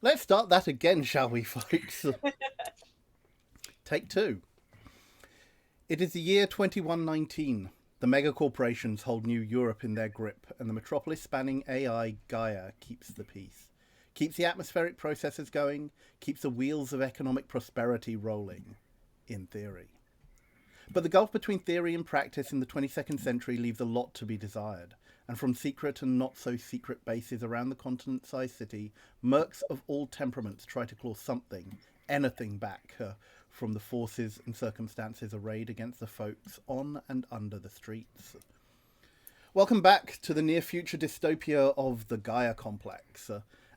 Let's start that again, shall we, folks? Take two. It is the year 2119. The megacorporations hold New Europe in their grip, and the metropolis spanning AI Gaia keeps the peace. Keeps the atmospheric processes going, keeps the wheels of economic prosperity rolling. In theory. But the gulf between theory and practice in the 22nd century leaves a lot to be desired, and from secret and not so secret bases around the continent-sized city, mercs of all temperaments try to claw something, anything back from the forces and circumstances arrayed against the folks on and under the streets. Welcome back to the near-future dystopia of the Gaia complex.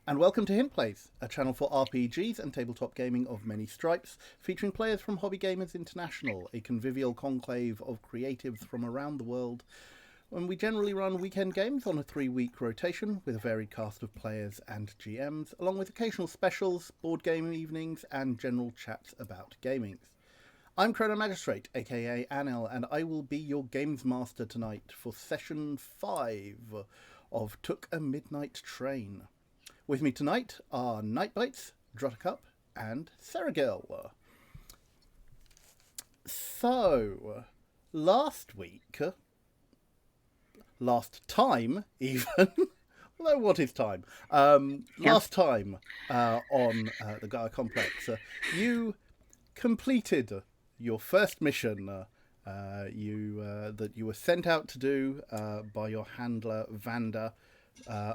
And welcome to Hint Plays, a channel for RPGs and tabletop gaming of many stripes, featuring players from Hobby Gamers International, a convivial conclave of creatives from around the world. And we generally run weekend games on a 3-week rotation with a varied cast of players and GMs, along with occasional specials, board game evenings, and general chats about gaming. I'm Chrono Magistrate, aka Anil, and I will be your games master tonight for session 5 of Took a Midnight Train. With me tonight are Nightbites, Druttercup, and Seragil. So, last time even, although what is time? Last time on the Gaia Complex, you completed your first mission that you were sent out to do by your handler Vanda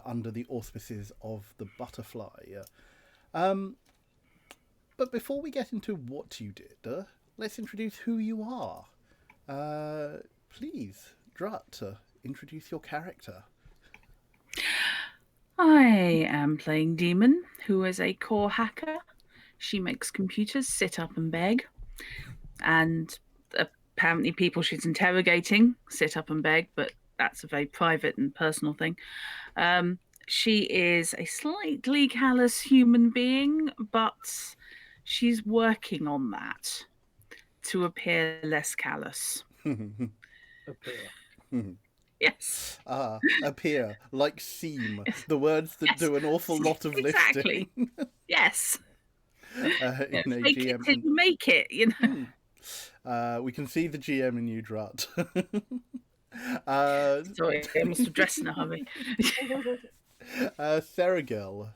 under the auspices of the Butterfly. But before we get into what you did, let's introduce who you are. Please, Drut, introduce your character. I am playing Demon, who is a core hacker. She makes computers sit up and beg. And apparently people she's interrogating sit up and beg, but that's a very private and personal thing. She is a slightly callous human being, but she's working on that to appear less callous. Appear. Yes. Appear, like seem, the words that do an awful lot of exactly. lifting. Yes. In a Make GM. it till you make it, you know. We can see the GM in you, Drut. Sorry, I must have dressed in a hurry. Seragil.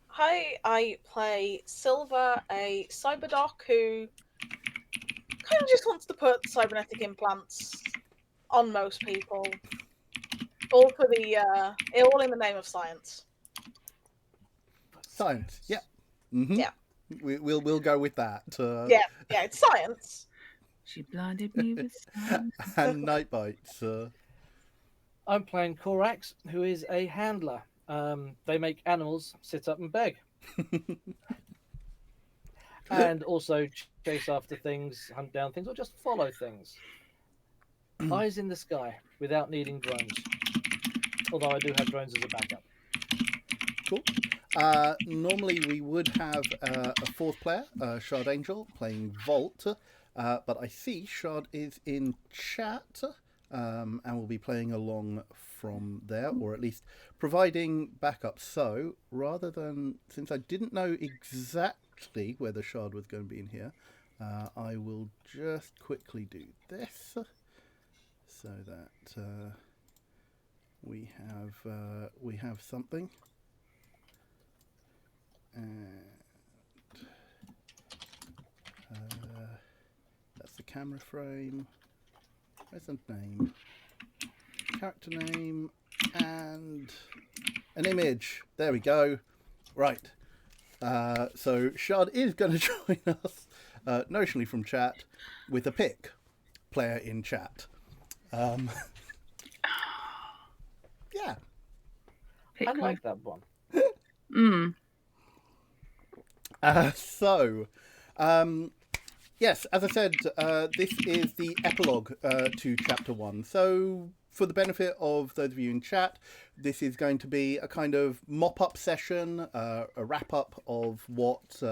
Hi, I play Silver, a cyberdoc who kind of just wants to put cybernetic implants on most people, all in the name of science. Science, yeah. Mm-hmm. Yeah. We'll go with that. Yeah, it's science. She blinded me with science. And Nightbites. I'm playing Korax, who is a handler. They make animals sit up and beg. And also chase after things, hunt down things, or just follow things. Eyes in the sky, without needing drones. Although I do have drones as a backup. Cool. Normally we would have a fourth player, Shard Angel, playing Volt. But I see Shard is in chat and will be playing along from there, or at least providing backup. So, rather than, since I didn't know exactly whether Shard was going to be in here, I will just quickly do this so that we have something. And that's the camera frame. Where's the name? Character name and an image. There we go. Right. So Shard is going to join us, notionally from chat, with a pick. Player in chat. Yeah. I like that one. Yes, as I said, this is the epilogue to Chapter 1. So, for the benefit of those of you in chat, this is going to be a kind of mop-up session, a wrap-up of what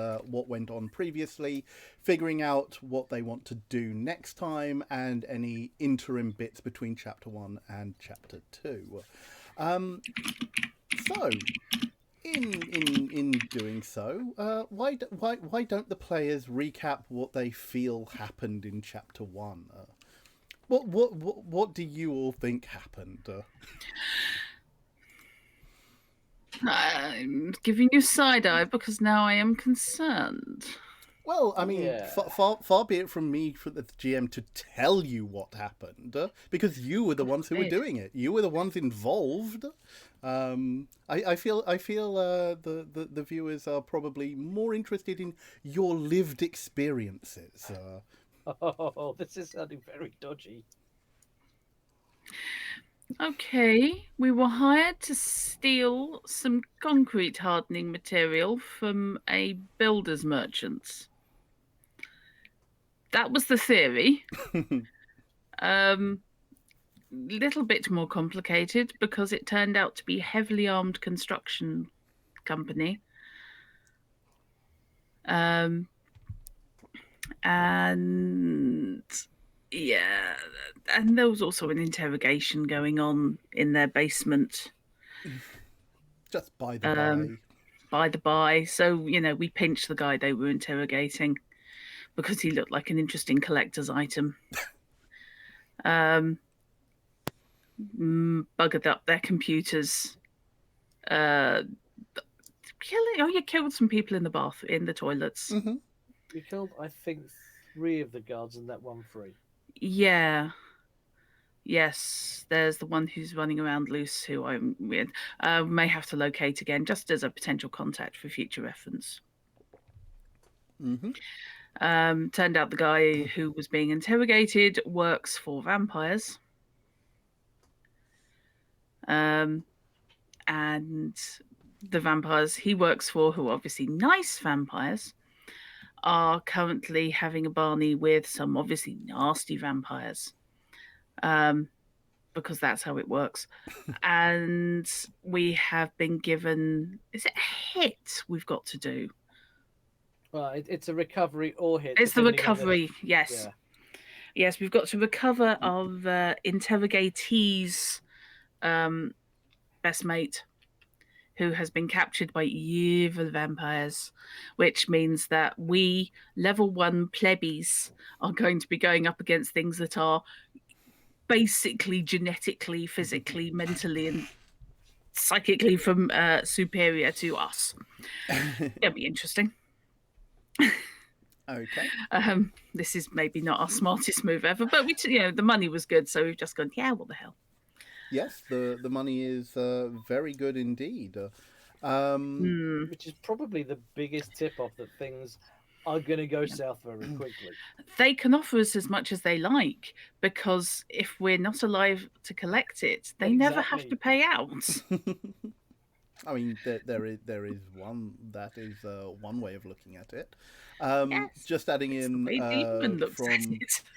went on previously, figuring out what they want to do next time, and any interim bits between Chapter 1 and Chapter 2. So, in doing so, why don't the players recap what they feel happened in chapter 1? What do you all think happened? I'm giving you side eye because now I am concerned. Well, I mean, Yeah. far be it from me, for the GM, to tell you what happened, because you were the ones who were doing it. You were the ones involved. I feel the viewers are probably more interested in your lived experiences. Oh, this is sounding very dodgy. Okay, we were hired to steal some concrete hardening material from a builder's merchant. That was the theory. Little bit more complicated because it turned out to be a heavily armed construction company. And yeah, and there was also an interrogation going on in their basement. Just by the by. By the by, so we pinched the guy they were interrogating because he looked like an interesting collector's item. Buggered up their computers. You killed some people in the toilets. Mm-hmm. You killed, I think, 3 of the guards and that one free. Yeah. Yes, there's the one who's running around loose who I'm with. May have to locate again, just as a potential contact for future reference. Mm-hmm. Turned out the guy who was being interrogated works for vampires. And the vampires he works for, who are obviously nice vampires, are currently having a Barney with some obviously nasty vampires. Because that's how it works. And we have been given, is it a hit we've got to do? Well, it's a recovery or hit. It's the depending on recovery, yes. Yeah. Yes, we've got to recover of interrogatee's best mate, who has been captured by evil vampires, which means that we, level 1 plebbies, are going to be going up against things that are basically genetically, physically, mentally, and psychically from superior to us. It'll be interesting. Okay. This is maybe not our smartest move ever, but the money was good, so we've just gone, yeah, what the hell. Yes, the money is very good indeed. Which is probably the biggest tip-off that things are going to go south very quickly. They can offer us as much as they like, because if we're not alive to collect it, they never have to pay out. I mean, there is one that is one way of looking at it. Yes, just adding in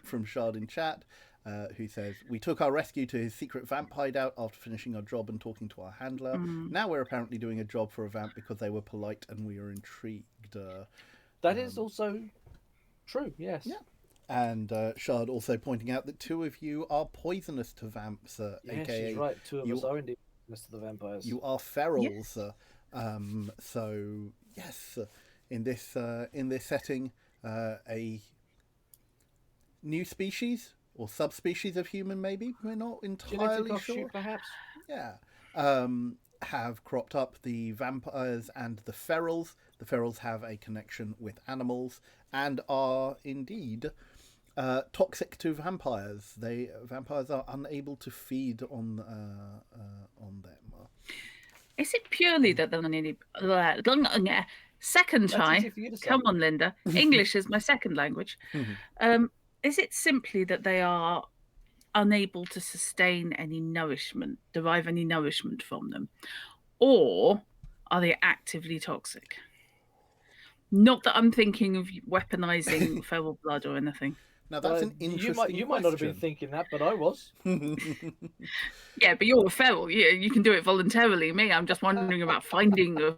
from Shard in chat, who says, "We took our rescue to his secret vamp hideout after finishing our job and talking to our handler. Now we're apparently doing a job for a vamp because they were polite and we are intrigued." That is also true, yes. Yeah. And Shard also pointing out that 2 of you are poisonous to vamps, yes, aka she's right. 2 of us are indeed poisonous to the vampires. You are ferals. Yes. So yes, in this setting, a new species or subspecies of human, maybe we're not entirely sure. Perhaps. Yeah. Have cropped up, the vampires and the ferals. The ferals have a connection with animals and are indeed toxic to vampires. Vampires are unable to feed on them. Is it purely that they're only second try? Come on, Linda. English is my second language. Is it simply that they are unable to sustain any nourishment, derive any nourishment from them, or are they actively toxic? Not that I'm thinking of weaponizing feral blood or anything. Now that's an interesting You might not have been thinking that, but I was. Yeah, but you're a feral. You can do it voluntarily. Me, I'm just wondering about finding a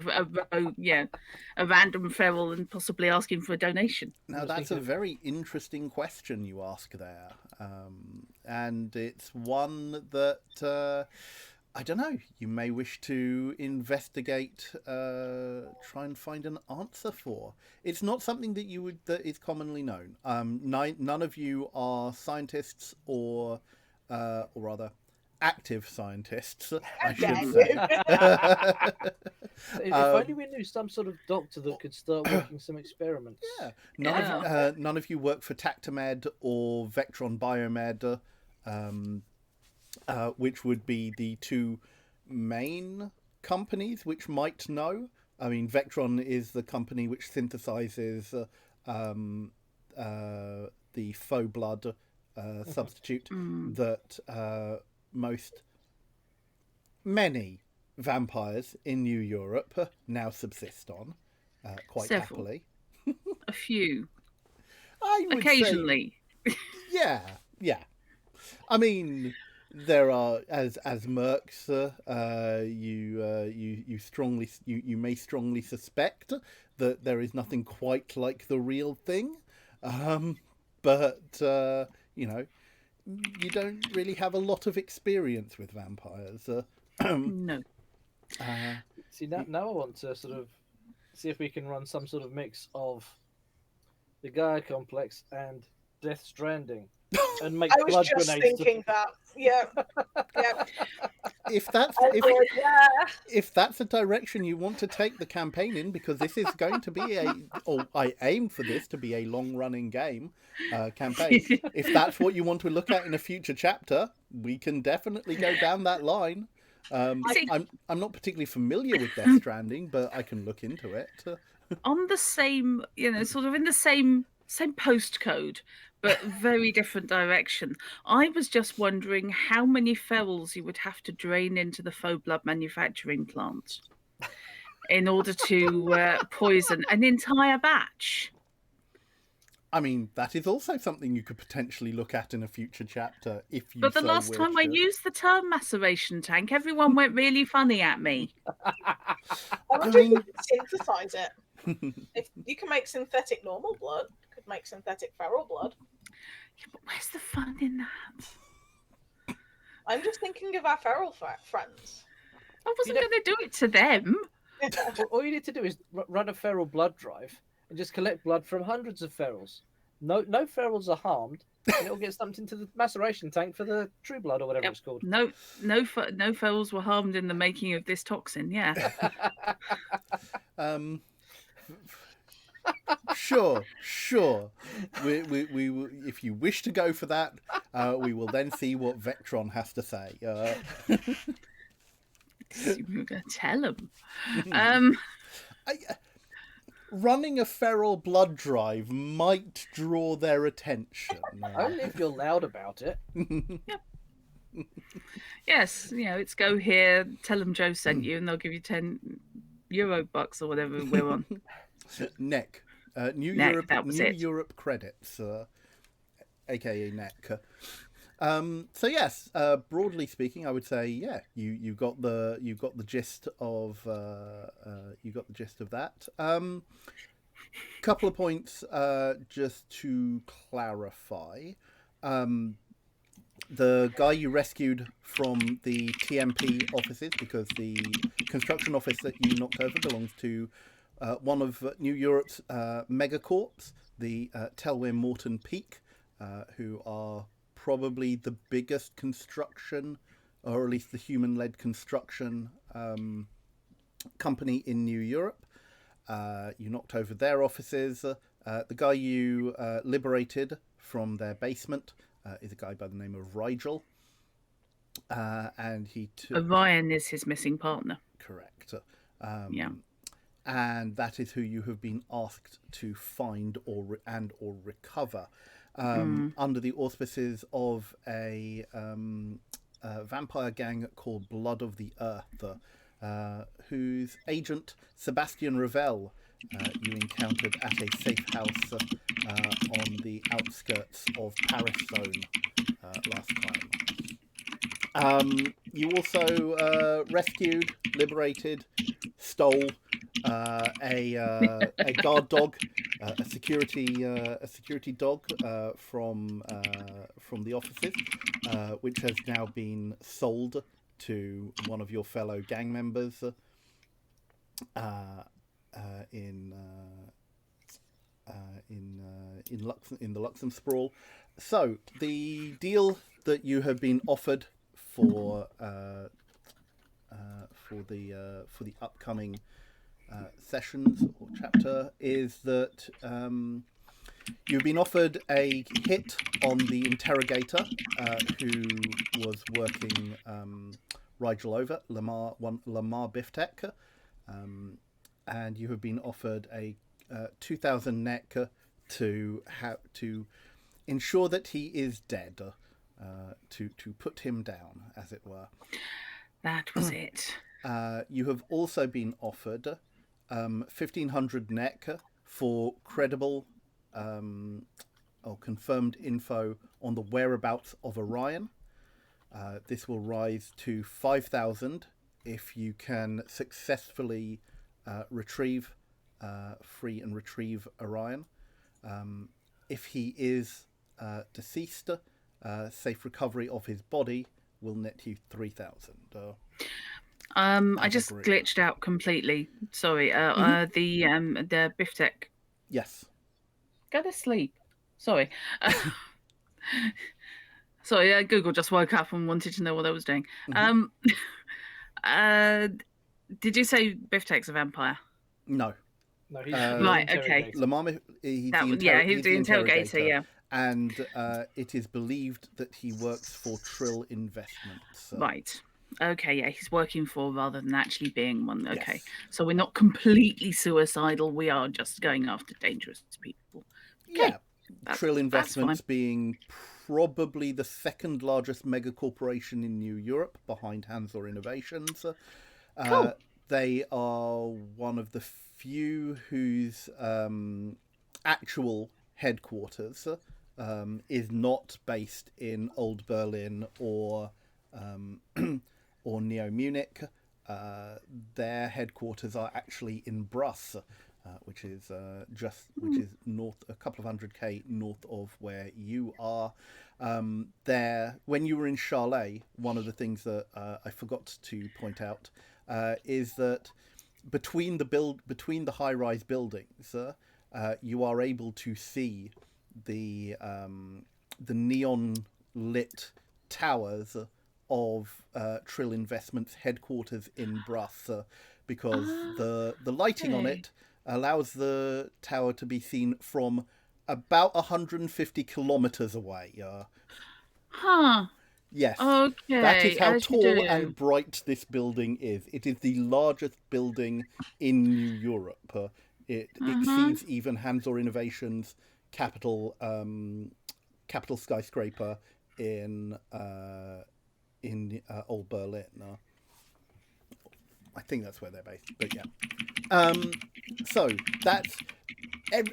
random feral and possibly asking for a donation. Now that's a very interesting question you ask there, and it's one that I don't know. You may wish to investigate, try and find an answer for. It's not something that is commonly known. None of you are scientists or rather, active scientists, I should dare say. If only we knew some sort of doctor that could start working some experiments. Yeah, Yeah. none of you work for Tactomed or Vectron Biomed, which would be the two main companies which might know. I mean, Vectron is the company which synthesizes the faux blood substitute that many vampires in New Europe now subsist on quite Several. happily. A few. I would Occasionally. say, yeah. I mean, there are as mercs, you may strongly suspect that there is nothing quite like the real thing, but you know, you don't really have a lot of experience with vampires. No. See, now I want to sort of see if we can run some sort of mix of the Gaia complex and Death Stranding, and make I was blood just grenades. thinking that. Yeah. Yeah. If that's I would, yeah. if that's a direction you want to take the campaign in, because this is going to be I aim for this to be a long-running game campaign. If that's what you want to look at in a future chapter, we can definitely go down that line. I'm not particularly familiar with Death Stranding, but I can look into it. On the same, sort of in the same postcode, but very different direction. I was just wondering how many ferals you would have to drain into the faux blood manufacturing plant in order to poison an entire batch. I mean, that is also something you could potentially look at in a future chapter if you. But the so last time I wish. used the term maceration tank, everyone went really funny at me. I wonder if you could synthesize it. If you can make synthetic normal blood, you could make synthetic feral blood. Yeah, but where's the fun in that? I'm just thinking of our feral friends. I wasn't going to do it to them. All you need to do is run a feral blood drive and just collect blood from hundreds of ferals. No ferals are harmed, and it'll get dumped into the maceration tank for the true blood or whatever it's called. No ferals were harmed in the making of this toxin. Yeah. Sure. We if you wish to go for that, we will then see what Vectron has to say. We were going to tell him. Running a feral blood drive might draw their attention. Only if you're loud about it. Yep. Yes, it's go here, tell them Joe sent you, and they'll give you €10 bucks or whatever we're on. NEC. New Europe credits, aka NEC. So yes, broadly speaking, I would say you got the gist of that. Couple of points just to clarify. The guy you rescued from the TMP offices, because the construction office that you knocked over belongs to one of New Europe's megacorps, the Telwyn Morton Peak, who are probably the biggest construction, or at least the human-led construction company in New Europe. You knocked over their offices. The guy you liberated from their basement is a guy by the name of Rigel. And he Orion is his missing partner. Correct. Yeah. And that is who you have been asked to find or recover under the auspices of a vampire gang called Blood of the Earth, whose agent Sebastian Ravel you encountered at a safe house on the outskirts of Paris zone last time. You also rescued, liberated, stole a guard dog, a security dog from the offices, which has now been sold to one of your fellow gang members in the Luxem sprawl. So the deal that you have been offered for the upcoming sessions or chapter is that you've been offered a hit on the interrogator who was working Rigel over, Lamar Biftek, and you have been offered a 2,000 neck to ensure that he is dead, to put him down, as it were. That was it. You have also been offered 1,500 neck for credible or confirmed info on the whereabouts of Orion. This will rise to 5,000 if you can successfully free and retrieve Orion. If he is deceased, safe recovery of his body will net you 3,000. I just glitched out completely. Sorry. The Biftek. Yes. Go to sleep. Sorry. Sorry, Google just woke up and wanted to know what I was doing. Did you say Biftek's a vampire? No. No, he's right. the Okay. Lamar, he's the interrogator. Yeah. And it is believed that he works for Trill Investments. Right. Okay, yeah, he's working for rather than actually being one. Okay, Yes. so we're not completely suicidal. We are just going after dangerous people. Okay. Yeah, Trill Investments being probably the second largest mega corporation in New Europe behind Hansor Innovations. Cool. They are one of the few whose actual headquarters is not based in Old Berlin or Neo Munich. Their headquarters are actually in Bruss, which is north, a couple of 100k north of where you are. When you were in Charlet, one of the things that I forgot to point out is that between the high-rise buildings, you are able to see the neon lit towers of Trill Investments headquarters in Bruss, because the lighting on it allows the tower to be seen from about 150 kilometers away. Yes. Okay. That is how tall and bright this building is. It is the largest building in New Europe. It exceeds even Hansor Innovations' capital skyscraper in Old Berlin. I think that's where they're based, but yeah. So that's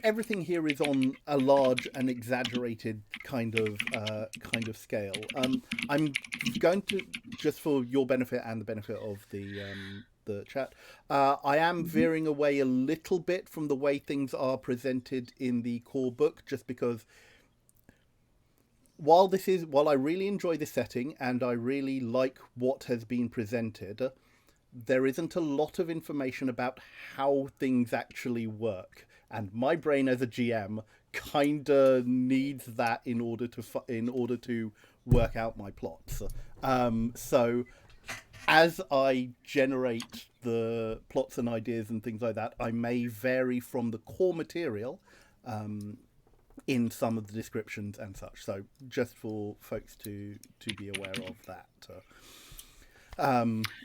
everything here is on a large and exaggerated kind of scale. I'm going to, just for your benefit and the benefit of the chat, I am veering away a little bit from the way things are presented in the core book, just because while I really enjoy the setting and I really like what has been presented, there isn't a lot of information about how things actually work, and my brain as a GM kinda needs that in order to work out my plots. So as I generate the plots and ideas and things like that, I may vary from the core material in some of the descriptions and such. So just for folks to be aware of that.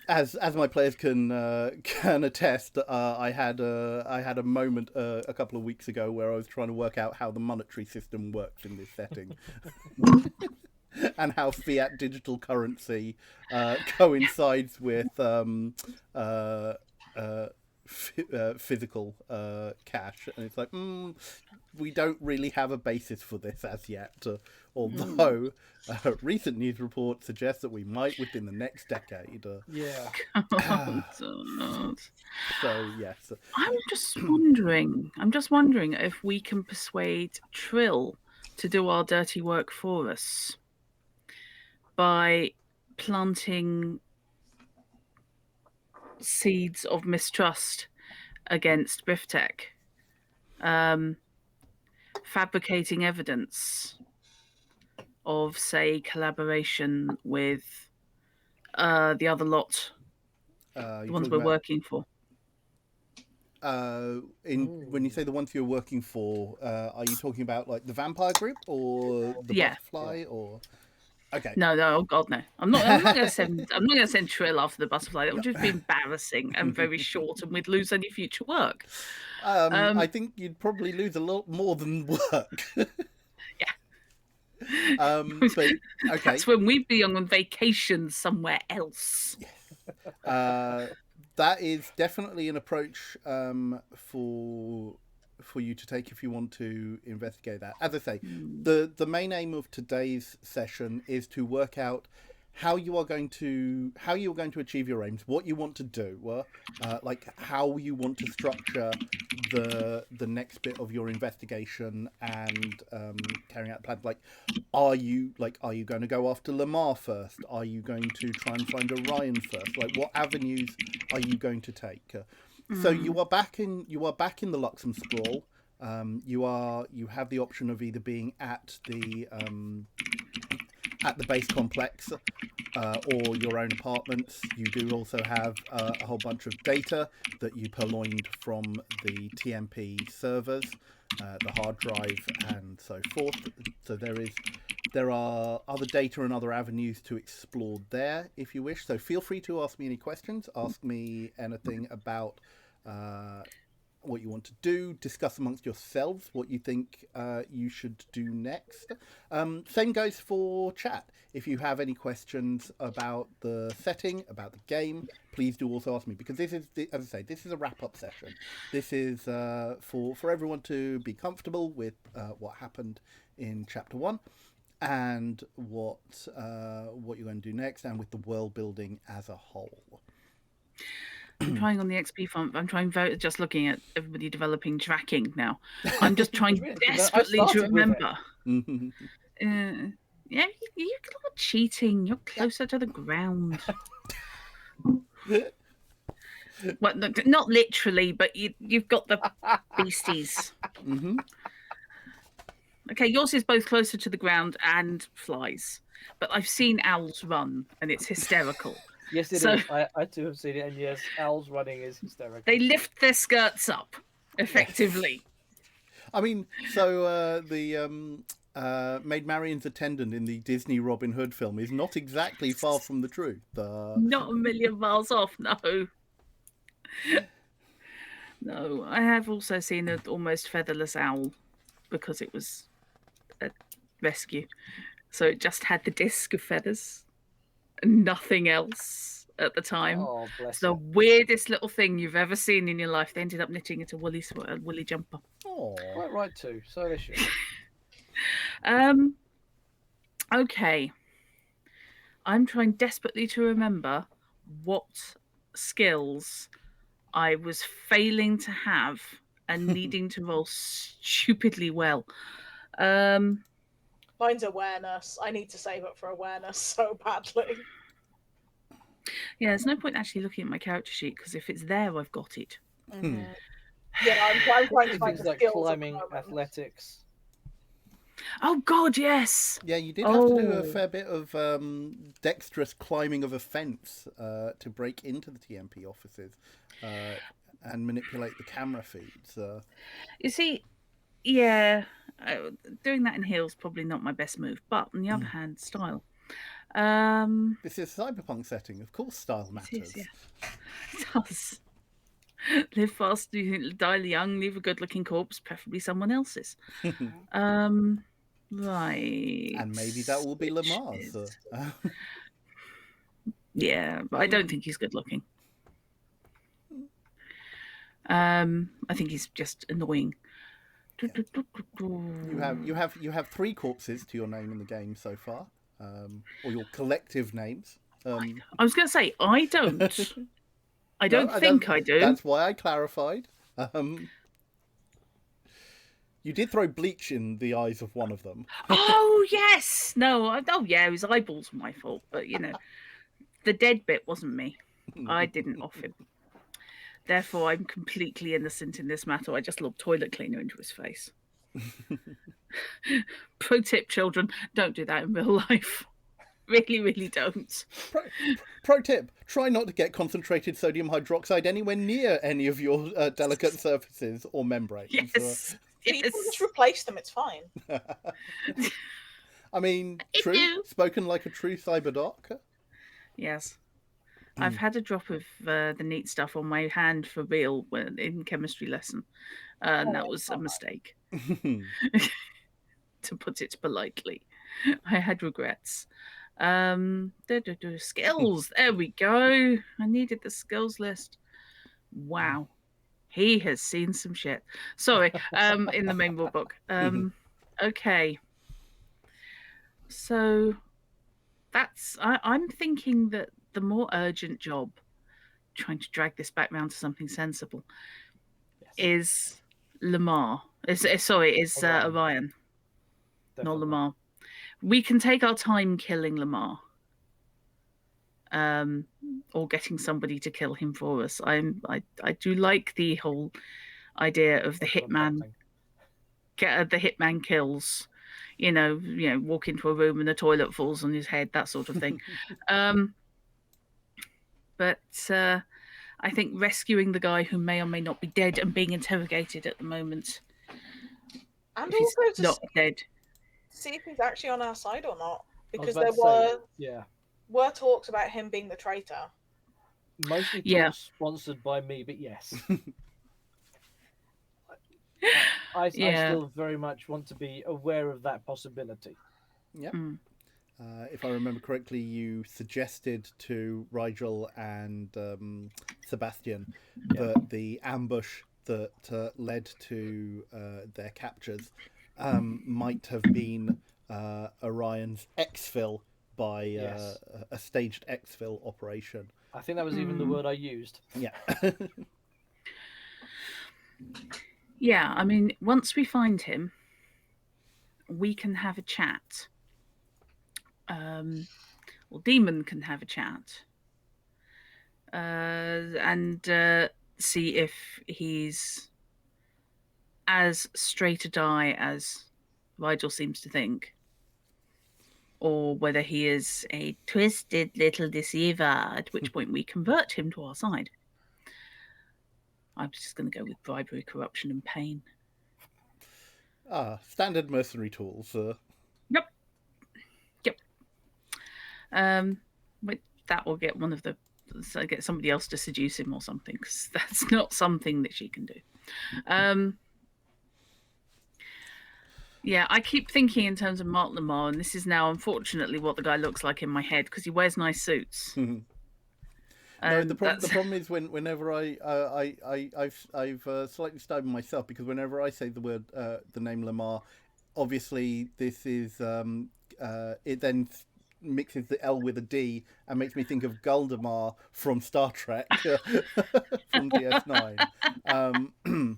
As my players can attest, I had a moment a couple of weeks ago where I was trying to work out how the monetary system works in this setting, and how fiat digital currency coincides with physical cash, and it's like we don't really have a basis for this as yet. Although recent news reports suggest that we might within the next decade. Yeah. So yes. I'm just wondering if we can persuade Trill to do our dirty work for us by planting seeds of mistrust against Biftech, fabricating evidence of, say, collaboration with the other lot, the You're ones talking we're about working for. when you say the ones you're working for, are you talking about like the vampire group or the Yeah. butterfly or? Okay. No, oh God, no! I'm not going to send. I'm not going to send Trill after the butterfly. That would just be embarrassing and very short, and we'd lose any future work. I think you'd probably lose a lot more than work. But okay. That's when we'd be on vacation somewhere else. That is definitely an approach for you to take if you want to investigate that. As I say, the main aim of today's session is to work out how you are going to achieve your aims, what you want to do, like how you want to structure the next bit of your investigation and carrying out plans. Like, are you going to go after Lamar first? Are you going to try and find Orion first? Like, what avenues are you going to take? So you are back in the Luxem Sprawl. You have the option of either being at the base complex or your own apartments. You do also have a whole bunch of data that you purloined from the TMP servers, the hard drive, and so forth. So there are other data and other avenues to explore there if you wish. So feel free to ask me any questions. Ask me anything about what you want to do. Discuss amongst yourselves what you think you should do next. Same goes for chat. If you have any questions about the setting, about the game, please do also ask me, because this is, as I say, this is a wrap-up session. This is for everyone to be comfortable with what happened in Chapter 1 and what you're going to do next, and with the world building as a whole. I'm trying on the XP front. I'm trying just looking at everybody developing tracking now. I'm just trying desperately to remember. Yeah, you're not cheating. You're closer to the ground. Well, not literally, but you've got the beasties. Mm-hmm. Okay, yours is both closer to the ground and flies. But I've seen owls run, and it's hysterical. Yes, it is. I too have seen it, and yes, owls running is hysterical. They lift their skirts up, effectively. I mean, so the Maid Marian's attendant in the Disney Robin Hood film is not exactly far from the truth. Not a million miles off, no. No, I have also seen an almost featherless owl because it was a rescue. So it just had the disc of feathers and nothing else at the time. Oh, bless It's the weirdest little thing you've ever seen in your life. They ended up knitting it a woolly jumper. Oh, quite right too. So they should. Okay. I'm trying desperately to remember what skills I was failing to have and needing to roll stupidly well. Mine's awareness. I need to save up for awareness so badly. Yeah, there's no point actually looking at my character sheet, because if it's there, I've got it. Mm-hmm. Yeah, I'm trying to find things the like skills climbing, athletics. Oh God, yes. Yeah, you did have to do a fair bit of dexterous climbing of a fence to break into the TMP offices and manipulate the camera feeds. You see, yeah, doing that in heels probably not my best move, but on the other hand, style. This is a cyberpunk setting, of course. Style matters. Yeah. It does. Live fast, die young, leave a good-looking corpse, preferably someone else's. Right. And maybe that will be Lamar's. Yeah, but I don't think he's good-looking. I think he's just annoying. Yeah. You have 3 corpses to your name in the game so far, or your collective names. I was going to say I don't. I don't think I do. That's why I clarified. You did throw bleach in the eyes of one of them. Oh yes, no. Oh yeah, his eyeballs were my fault, but you know, the dead bit wasn't me. I didn't off him. Therefore, I'm completely innocent in this matter. I just lob toilet cleaner into his face. Pro tip, children, don't do that in real life. Really, really don't. Pro tip: try not to get concentrated sodium hydroxide anywhere near any of your delicate surfaces or membranes. Yes. You can just replace them. It's fine. I mean, true. Spoken like a true cyberdoc. Yes. I've had a drop of the neat stuff on my hand for real in chemistry lesson. And that was a mistake, to put it politely. I had regrets. Skills. There we go. I needed the skills list. Wow. He has seen some shit. Sorry, in the main rule book. Okay. So I'm thinking that the more urgent job, trying to drag this back round to something sensible, is Lamar. Is Orion. Definitely. Not Lamar. We can take our time killing Lamar. Or getting somebody to kill him for us. I do like the whole idea of the hitman. The hitman kills. Walk into a room and a toilet falls on his head, that sort of thing. But I think rescuing the guy who may or may not be dead and being interrogated at the moment, And if he's also to not dead. see if he's actually on our side or not, because about there to say, were talks about him being the traitor. Mostly talks sponsored by me, but yes. I still very much want to be aware of that possibility. Yeah. If I remember correctly, you suggested to Rigel and Sebastian that the ambush that led to their captures might have been Orion's exfil by a staged exfil operation. I think that was even the word I used. Yeah. Yeah, I mean, once we find him, we can have a chat. Demon can have a chat. And see if he's as straight a die as Rigel seems to think. Or whether he is a twisted little deceiver, at which point we convert him to our side. I'm just going to go with bribery, corruption, and pain. Standard mercenary tools. Yep. That will get get somebody else to seduce him or something, because that's not something that she can do. Yeah, I keep thinking in terms of Mark Lamar, and this is now unfortunately what the guy looks like in my head, because he wears nice suits. No, the problem is whenever I've slightly styled myself, because whenever I say the name Lamar, obviously this is it then mixes the L with a D and makes me think of Guldamar from Star Trek from DS9.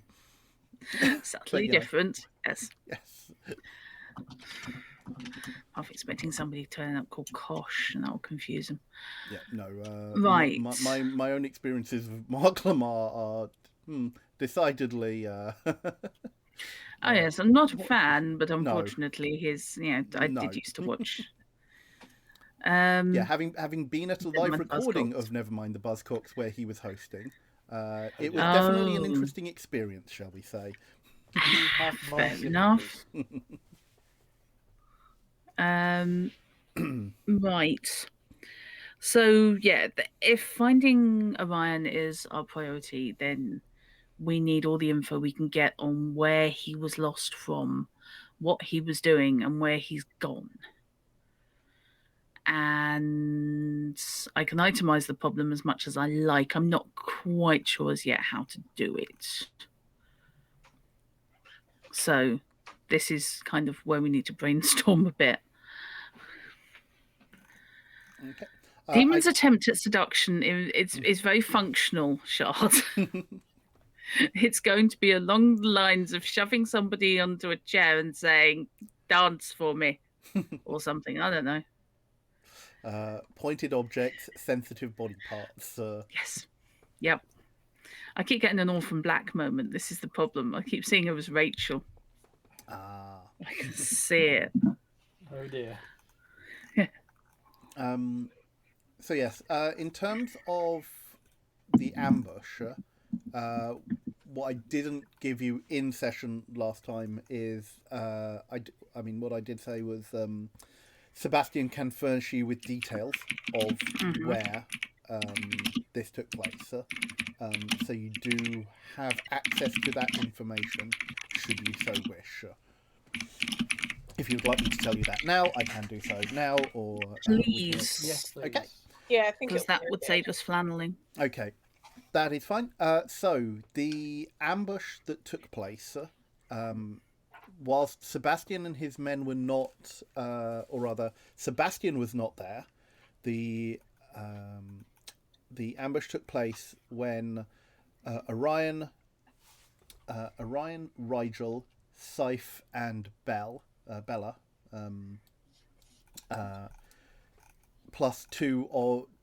Subtly different, yes. I'm expecting somebody to turn up called Kosh, and that'll confuse them. Yeah, no. Right. My own experiences with Mark Lamar are decidedly. Oh yes, I'm not a fan, but unfortunately, I did used to watch. Having been at a live recording of Nevermind the Buzzcocks where he was hosting, it was definitely an interesting experience, shall we say? Fair enough. Right. So if finding Orion is our priority, then we need all the info we can get on where he was lost from, what he was doing, and where he's gone. And I can itemize the problem as much as I like. I'm not quite sure as yet how to do it. So this is kind of where we need to brainstorm a bit. Okay. Demon's attempt at seduction is very functional, Shard. It's going to be along the lines of shoving somebody onto a chair and saying, "Dance for me," or something. I don't know. Pointed objects, sensitive body parts. Yes. Yep. I keep getting an Orphan Black moment. This is the problem. I keep seeing her as Rachel. Ah. I can see it. Oh dear. So yes, in terms of the ambush, what I didn't give you in session last time is I mean what I did say was Sebastian can furnish you with details of where this took place. So you do have access to that information should you so wish. If you'd like me to tell you that now, I can do so now, or Please. Yes, please. Okay. Yeah, I think Because it that would be save us flanneling. Okay, that is fine. So the ambush that took place, whilst Sebastian and his men were not, or rather, Sebastian was not there. The ambush took place when Orion, Rigel, Scythe, and Bella, plus two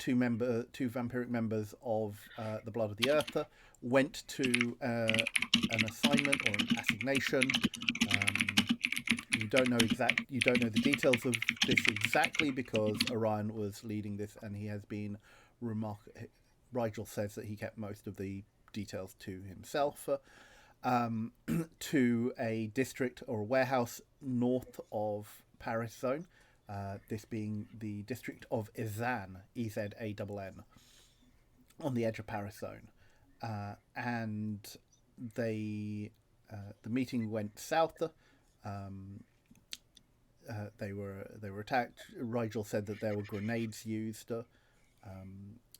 vampiric members of the Blood of the Earth went to an assignment or an assignation. You don't know the details of this exactly because Orion was leading this, and he has been Rigel says that he kept most of the details to himself. To a district or a warehouse north of Paris zone. This being the district of Ezanne, Ezann, on the edge of Paris zone, and the meeting went south. They were attacked. Rigel said that there were grenades used.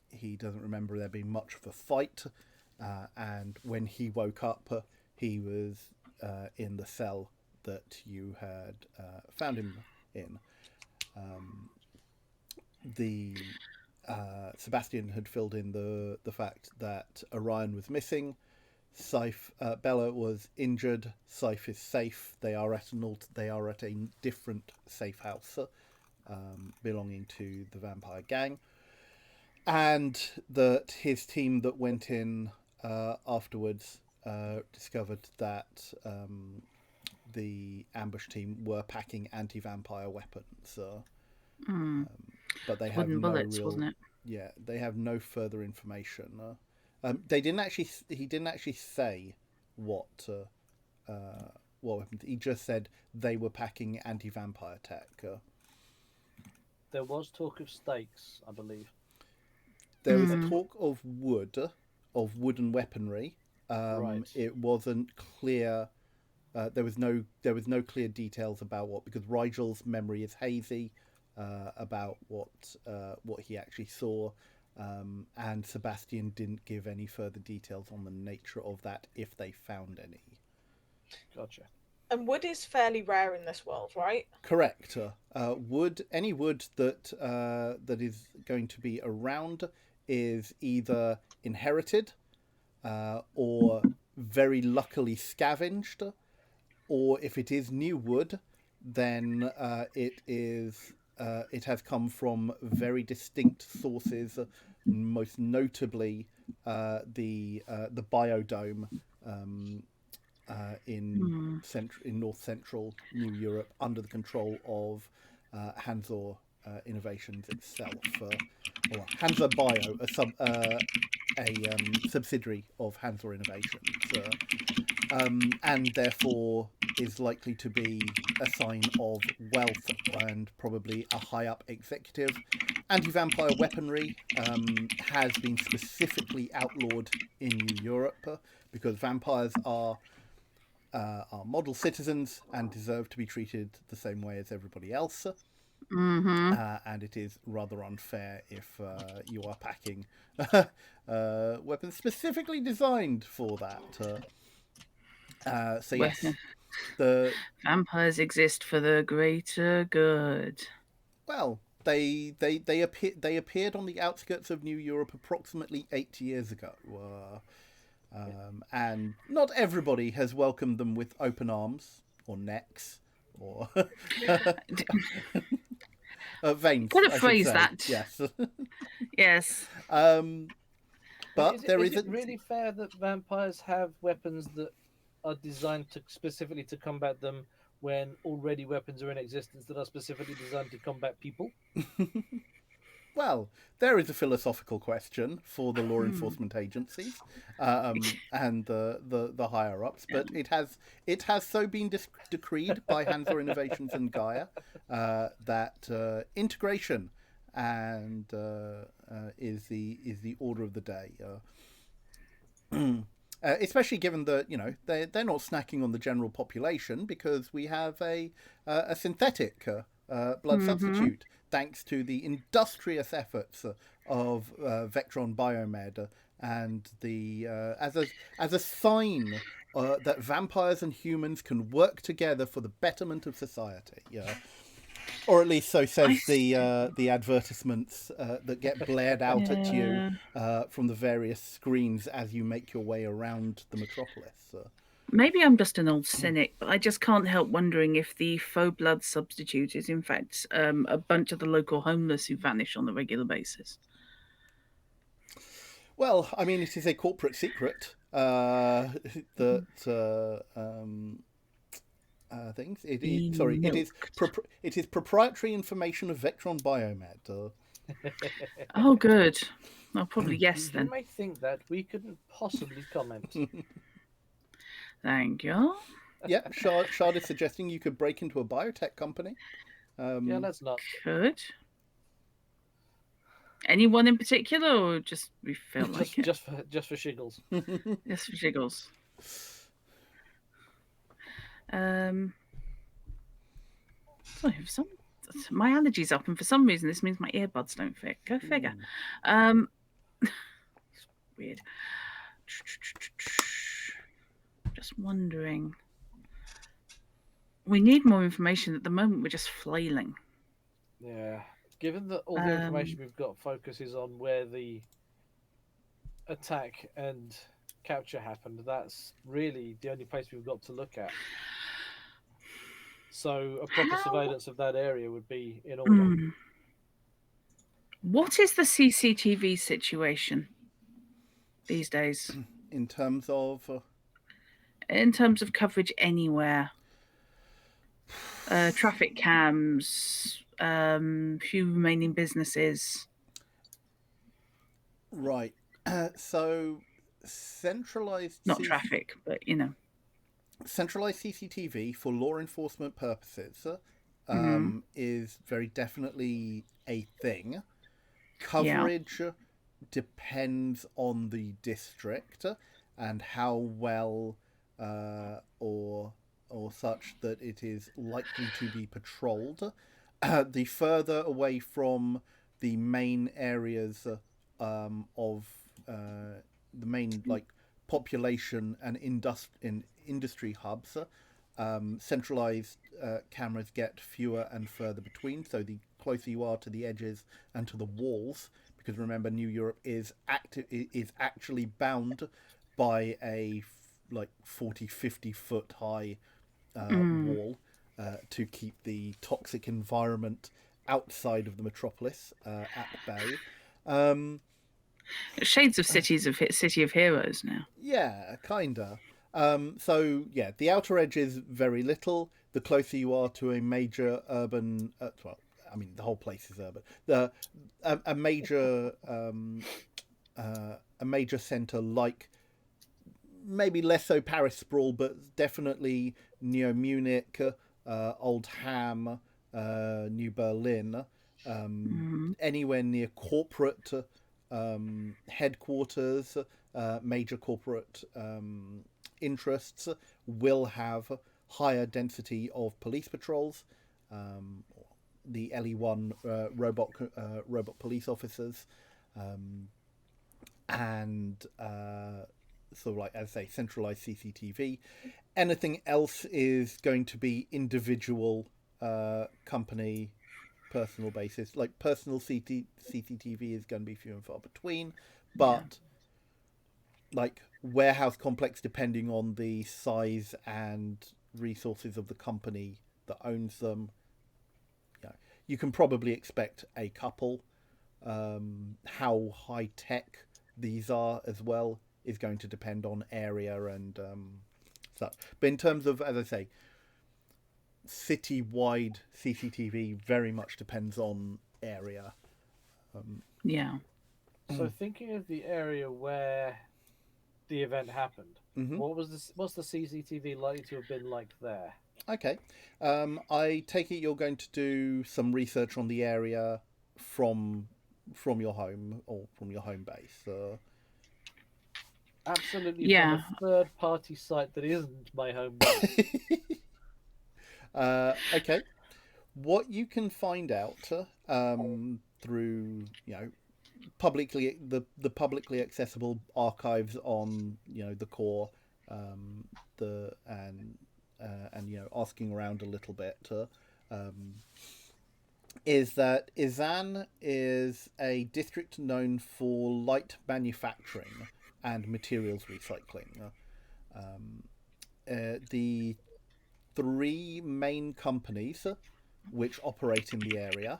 He doesn't remember there being much of a fight, and when he woke up, he was in the cell that you had found him in. Sebastian had filled in the fact that Orion was missing. Scythe, Bella was injured. Scythe is safe. They are at a different safe house belonging to the vampire gang, and that his team that went in afterwards discovered that the ambush team were packing anti-vampire weapons, but they have Wooden no bullets, real. wasn't it? Yeah, they have no further information. They didn't actually. He didn't actually say what weapons. He just said they were packing anti-vampire tech. There was talk of stakes, I believe. There was talk of wooden weaponry. Right. It wasn't clear. There was no clear details about what, because Rigel's memory is hazy about what he actually saw, and Sebastian didn't give any further details on the nature of that if they found any. Gotcha. And wood is fairly rare in this world, right? Correct. Any wood that is going to be around is either inherited or very luckily scavenged, or if it is new wood, then it has come from very distinct sources, most notably the biodome in north central New Europe under the control of Hanzor Innovations itself, or Hanzor Bio, a subsidiary of Hanzor Innovations, and therefore is likely to be a sign of wealth and probably a high up executive. Anti-vampire weaponry has been specifically outlawed in New Europe because vampires are model citizens and deserve to be treated the same way as everybody else. And it is rather unfair if you are packing weapons specifically designed for that. So yes, the vampires exist for the greater good. Well, they appeared on the outskirts of New Europe approximately 8 years ago, and not everybody has welcomed them with open arms or necks or veins. Gotta I should phrase say. that. Yes. Yes. But Is it, there is is it really fair that vampires have weapons that are designed to specifically to combat them when already weapons are in existence that are specifically designed to combat people? Well, there is a philosophical question for the law enforcement agencies and the higher ups, but it has so been decreed by Hansa Innovations and Gaia that integration and is the order of the day. Especially given that they're not snacking on the general population because we have a synthetic blood substitute thanks to the industrious efforts of Vectron Biomed and the as a sign that vampires and humans can work together for the betterment of society. Yeah. Or at least so says the advertisements that get blared out at you from the various screens as you make your way around the metropolis. Maybe I'm just an old cynic, but I just can't help wondering if the faux blood substitute is in fact a bunch of the local homeless who vanish on a regular basis. Well, I mean, it is a corporate secret that things. It is proprietary information of Vectron Biomed. Oh, good. I'll probably yes You then. may think that we couldn't possibly comment. Thank you. Yep, Shard is suggesting you could break into a biotech company. Yeah, let's not. Good. Anyone in particular, or just we feel like it? Just for shiggles. Just for jiggles. Sorry, my allergies up, and for some reason this means my earbuds don't fit. Go figure. It's weird. Just wondering. We need more information. At the moment, we're just flailing. Yeah. Given that all the information we've got focuses on where the attack and capture happened, that's really the only place we've got to look at. So a proper surveillance of that area would be in order. What is the CCTV situation these days? In terms of coverage anywhere. Traffic cams, few remaining businesses. Right. So centralized Not traffic, but centralized CCTV for law enforcement purposes is very definitely a thing. Coverage depends on the district and how well or such that it is likely to be patrolled. The further away from the main areas of the main population and industry hubs, centralized cameras get fewer and further between. So the closer you are to the edges and to the walls, because remember, New Europe is actually bound by a 40-50 foot high wall to keep the toxic environment outside of the metropolis at bay. Shades of City of Heroes now. Yeah, kinda. So yeah, the outer edge is very little. The closer you are to a major urban, I mean the whole place is urban. A major centre like maybe less so Paris sprawl, but definitely Munich, Old Ham, New Berlin, anywhere near corporate headquarters, major corporate interests will have higher density of police patrols. The LE1 robot police officers, and sort of like, as I say, centralized CCTV. Anything else is going to be individual company personal basis. Like personal CCTV is going to be few and far between, but like warehouse complex, depending on the size and resources of the company that owns them, you can probably expect a couple. How high tech these are as well is going to depend on area and such. But in terms of, as I say, city-wide CCTV very much depends on area. Yeah. So thinking of the area where the event happened, Mhm. what's the CCTV likely to have been like there? Okay. I take it you're going to do some research on the area from your home or from your home base. Absolutely, Yeah. from a third-party site that isn't my home base. Okay. What you can find out through the publicly accessible archives on the core, the and asking around a little bit. Is that Izan is a district known for light manufacturing and materials recycling. The three main companies which operate in the area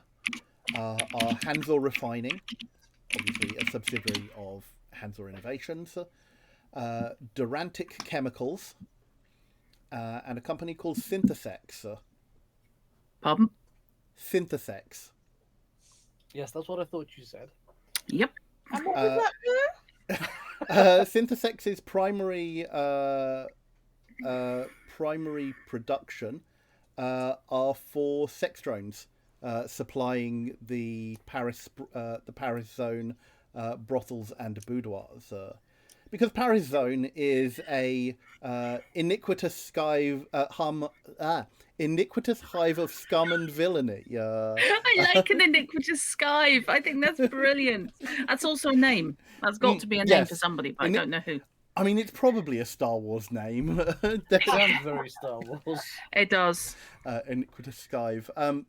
are Hansel Refining, obviously a subsidiary of Hansel Innovations, Durantic Chemicals, and a company called Synthesex. Pardon? Synthesex. Yes, that's what I thought you said. Yep. And what does that do? Synthesex's primary production are for sex drones, supplying the Paris zone brothels and boudoirs. Because Paris zone is a iniquitous iniquitous hive of scum and villainy. I like an iniquitous skive. I think that's brilliant. That's also a name. That's got to be a name for yes. somebody, but I don't know who. I mean, it's probably a Star Wars name. Sounds very Star Wars. It does. Iniquitous skive. An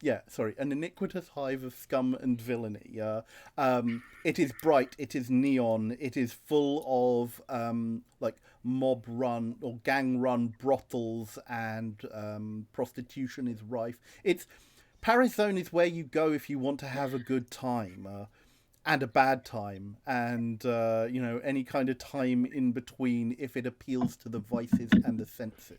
iniquitous hive of scum and villainy. It is bright. It is neon. It is full of like mob run or gang run brothels, and prostitution is rife. Paris Zone is where you go if you want to have a good time. And a bad time, and any kind of time in between if it appeals to the vices and the senses.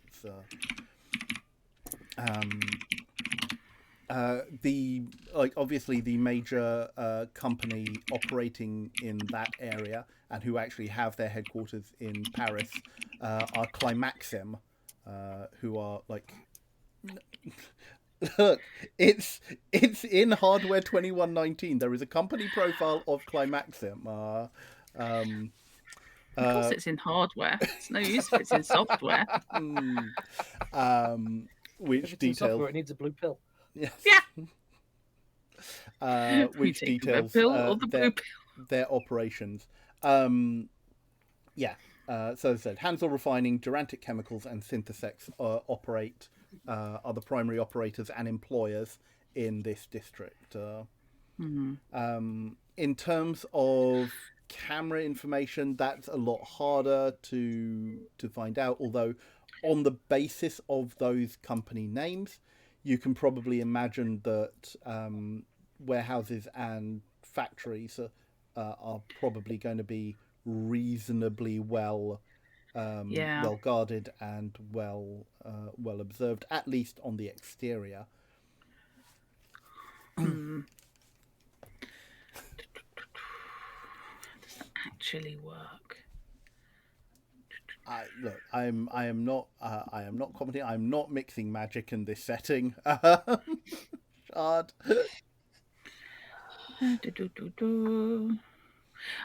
Obviously the major company operating in that area and who actually have their headquarters in Paris are Climaxim, who are like. Look, it's in Hardware 2119. There is a company profile of Climaxim. Of course, it's in hardware. It's no use if it's in software. Which If it's in details? software, it needs a blue pill. Yes. Yeah. Which You take the details red pill or the blue pill. their operations. So as I said, Hansel Refining, Durantic Chemicals, and Synthesex are the primary operators and employers in this district. In terms of camera information, that's a lot harder to find out, although on the basis of those company names, you can probably imagine that warehouses and factories are probably going to be reasonably well guarded and well observed, at least on the exterior. Does that actually work? I am not commenting. I'm not mixing magic in this setting. Shard.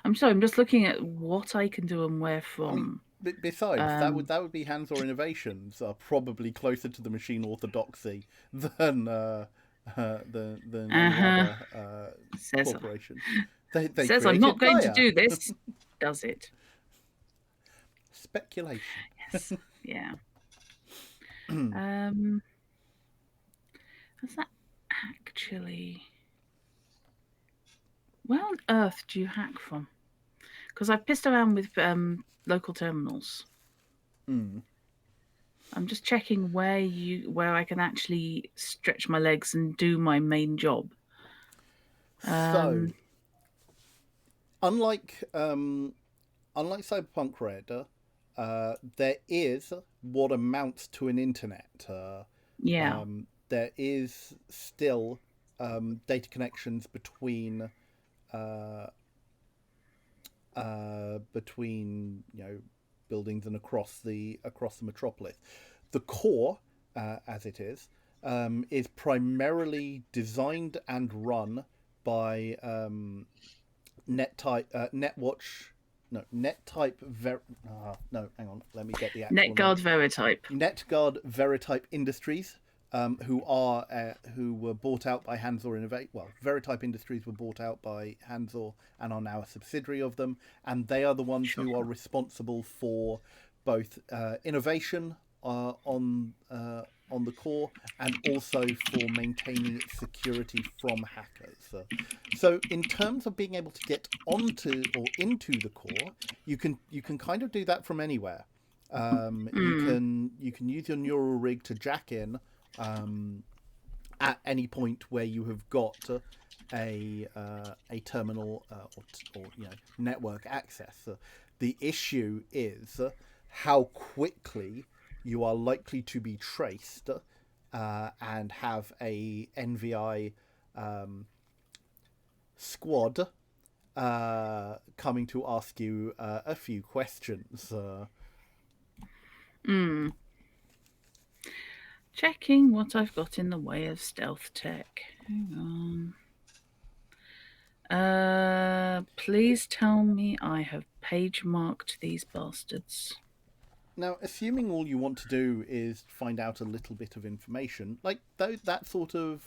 I'm sorry. I'm just looking at what I can do and where from. Besides, that would be Hands or Innovations are probably closer to the machine orthodoxy than any other corporation. They says I'm not going Gaia. to do this. Does it? Speculation. Yes. Yeah. Does that actually? Where on earth do you hack from? Because I've pissed around with local terminals. I'm just checking where I can actually stretch my legs and do my main job. So, unlike unlike Cyberpunk Red, there is what amounts to an internet. Yeah. There is still data connections between buildings and across the metropolis. The core, as it is primarily designed and run by Netwatch. No, NetType. No, hang on. Let me get the actual name. NetGuard Veritype. NetGuard Veritype Industries, who were bought out by Hanzor Innovate. Well, Veritype Industries were bought out by Hanzor and are now a subsidiary of them, and they are the ones who are responsible for both innovation on the core and also for maintaining its security from hackers. So in terms of being able to get onto or into the core, you can kind of do that from anywhere. You can use your neural rig to jack in at any point where you have got a terminal or network access. The issue is how quickly you are likely to be traced and have a NVI squad coming to ask you a few questions. Checking what I've got in the way of stealth tech. Hang on. Please tell me I have page marked these bastards. Now, assuming all you want to do is find out a little bit of information, like that sort of,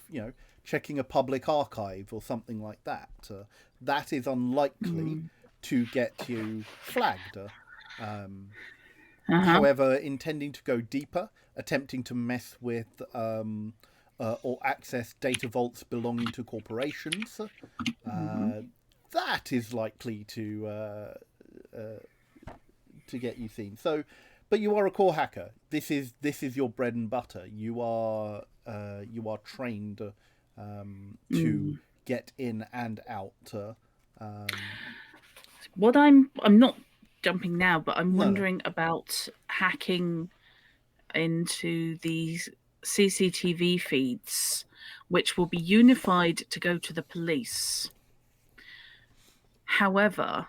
checking a public archive or something like that, that is unlikely to get you flagged. However, intending to go deeper, attempting to mess with or access data vaults belonging to corporations, that is likely to get you seen. So, but you are a core hacker. This is your bread and butter. You are trained to get in and out. What I'm not jumping now, but I'm wondering about hacking into these CCTV feeds, which will be unified to go to the police. However,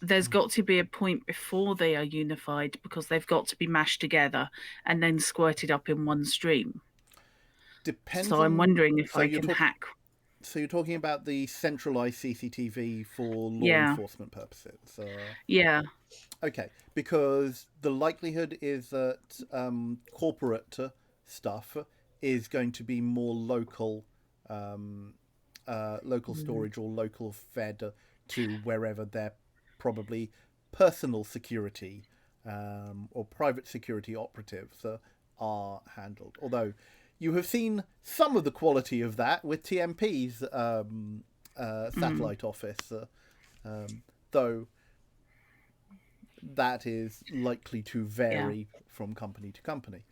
there's got to be a point before they are unified because they've got to be mashed together and then squirted up in one stream. Depends. So I'm wondering if I can hack. So you're talking about the centralized CCTV for law enforcement purposes? Yeah. Okay, because the likelihood is that corporate stuff is going to be more local storage or local fed to wherever their probably personal security or private security operatives are handled. Although you have seen some of the quality of that with TMP's satellite office, though that is likely to vary from company to company.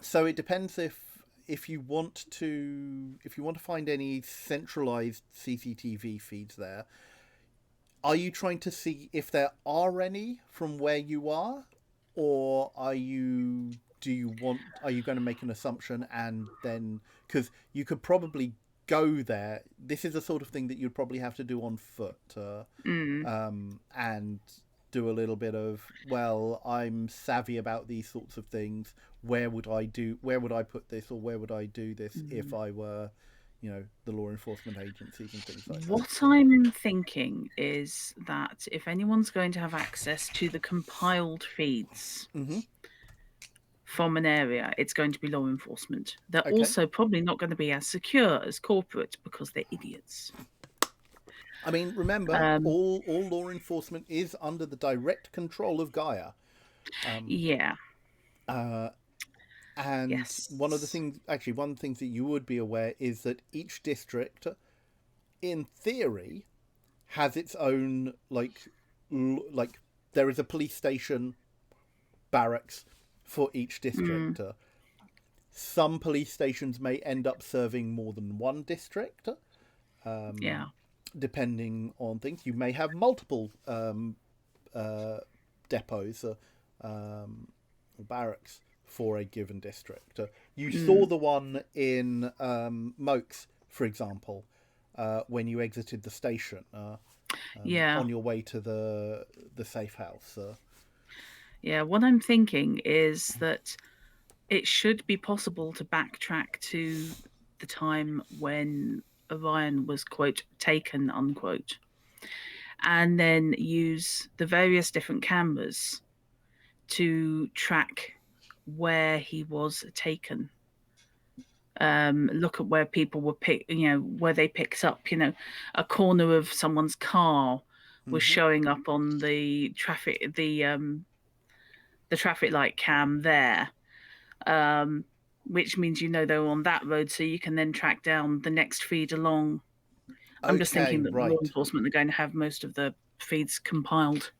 So it depends if you want to find any centralized CCTV feeds there. Are you trying to see if there are any from where you are, or are you going to make an assumption and then, because you could probably go there. This is the sort of thing that you'd probably have to do on foot, and do a little bit of, well, I'm savvy about these sorts of things. Where would I put this, or where would I do this if I were, the law enforcement agencies and things like that. What I'm thinking is that if anyone's going to have access to the compiled feeds from an area, it's going to be law enforcement. They're also probably not going to be as secure as corporate because they're idiots. I mean, remember, all law enforcement is under the direct control of Gaia. And one of the things that you would be aware is that each district, in theory, has its own, like there is a police station, barracks for each district. Some police stations may end up serving more than one district. depending on things, you may have multiple depots or barracks for a given district. You saw the one in Mokes, for example, when you exited the station on your way to the safe house. Yeah, what I'm thinking is that it should be possible to backtrack to the time when Orion was, quote, taken, unquote, and then use the various different cameras to track where he was taken. Look at where people were where they picked up, a corner of someone's car was showing up on the traffic light cam there, which means they were on that road, so you can then track down the next feed along. I'm just thinking that law enforcement are going to have most of the feeds compiled.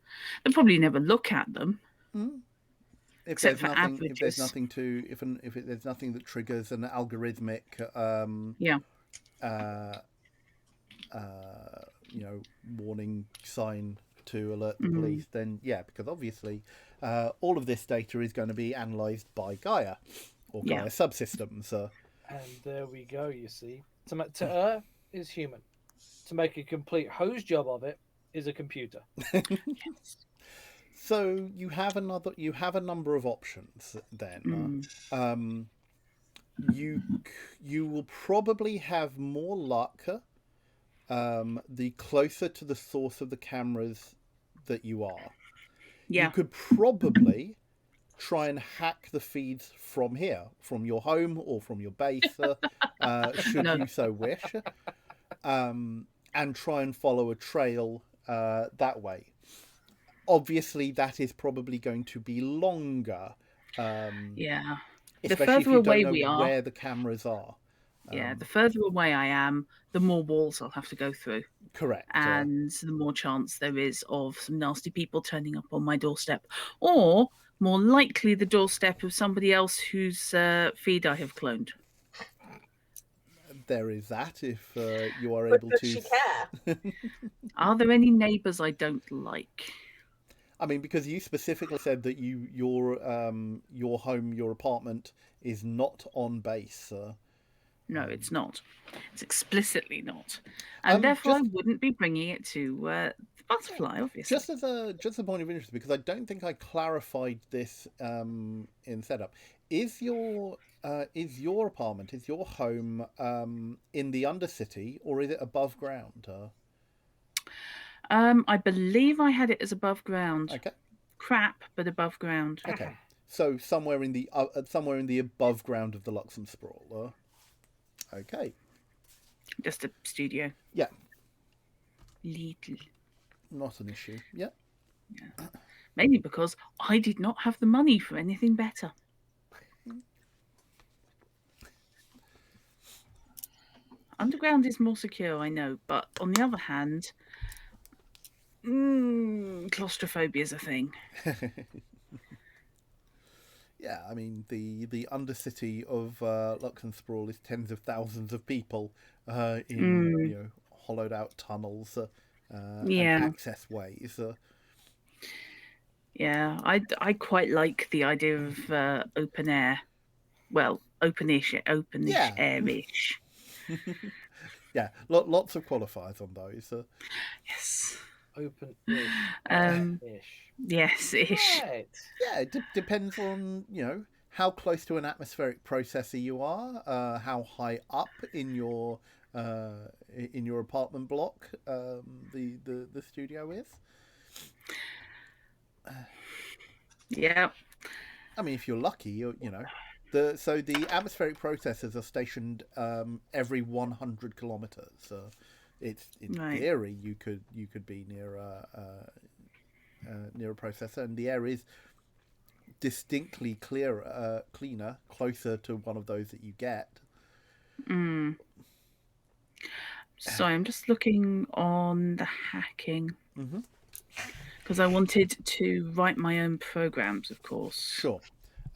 They'll probably never look at them. Except for averages. If there's nothing there's nothing that triggers an algorithmic warning sign to alert the police, then because obviously all of this data is going to be analysed by Gaia or Gaia subsystems. And there we go, you see. To err is human. To make a complete hose job of it is a computer. Yes. So you have a number of options then. You will probably have more luck the closer to the source of the cameras that you are. You could probably try and hack the feeds from here, from your home or from your base, should you so wish, and try and follow a trail that way. Obviously, that is probably going to be longer. The further away we are, where the cameras are. The further away I am, the more walls I'll have to go through. Correct. And the more chance there is of some nasty people turning up on my doorstep, or more likely the doorstep of somebody else whose feed I have cloned. There is that, if you are but able does to. She care? Are there any neighbours I don't like? I mean, because you specifically said that your home, your apartment is not on base. No, it's not. It's explicitly not, and therefore I wouldn't be bringing it to the Butterfly, obviously. Just as a point of interest, because I don't think I clarified this in setup. Is your apartment, is your home in the Undercity, or is it above ground? I believe I had it as above ground. Okay. Crap, but above ground. Okay. So somewhere in the above ground of the Luxem Sprawl. Okay. Just a studio. Yeah. Little. Not an issue. Yeah. Mainly because I did not have the money for anything better. Underground is more secure, I know, but on the other hand, claustrophobia is a thing. Yeah, I mean the Undercity of Luxem Sprawl is tens of thousands of people in hollowed out tunnels and access ways. Yeah, I quite like the idea of open air. Well, openish, airish. Yeah, lots of qualifiers on those. Yes. Open-ish. Yes, ish. Right. Yeah, it depends on how close to an atmospheric processor you are, how high up in your apartment block the studio is. Yeah. I mean, if you're lucky, so the atmospheric processors are stationed every 100 kilometers. It's in theory you could be near a processor, and the air is distinctly cleaner, closer to one of those that you get. So I'm just looking on the hacking because I wanted to write my own programs, of course. Sure.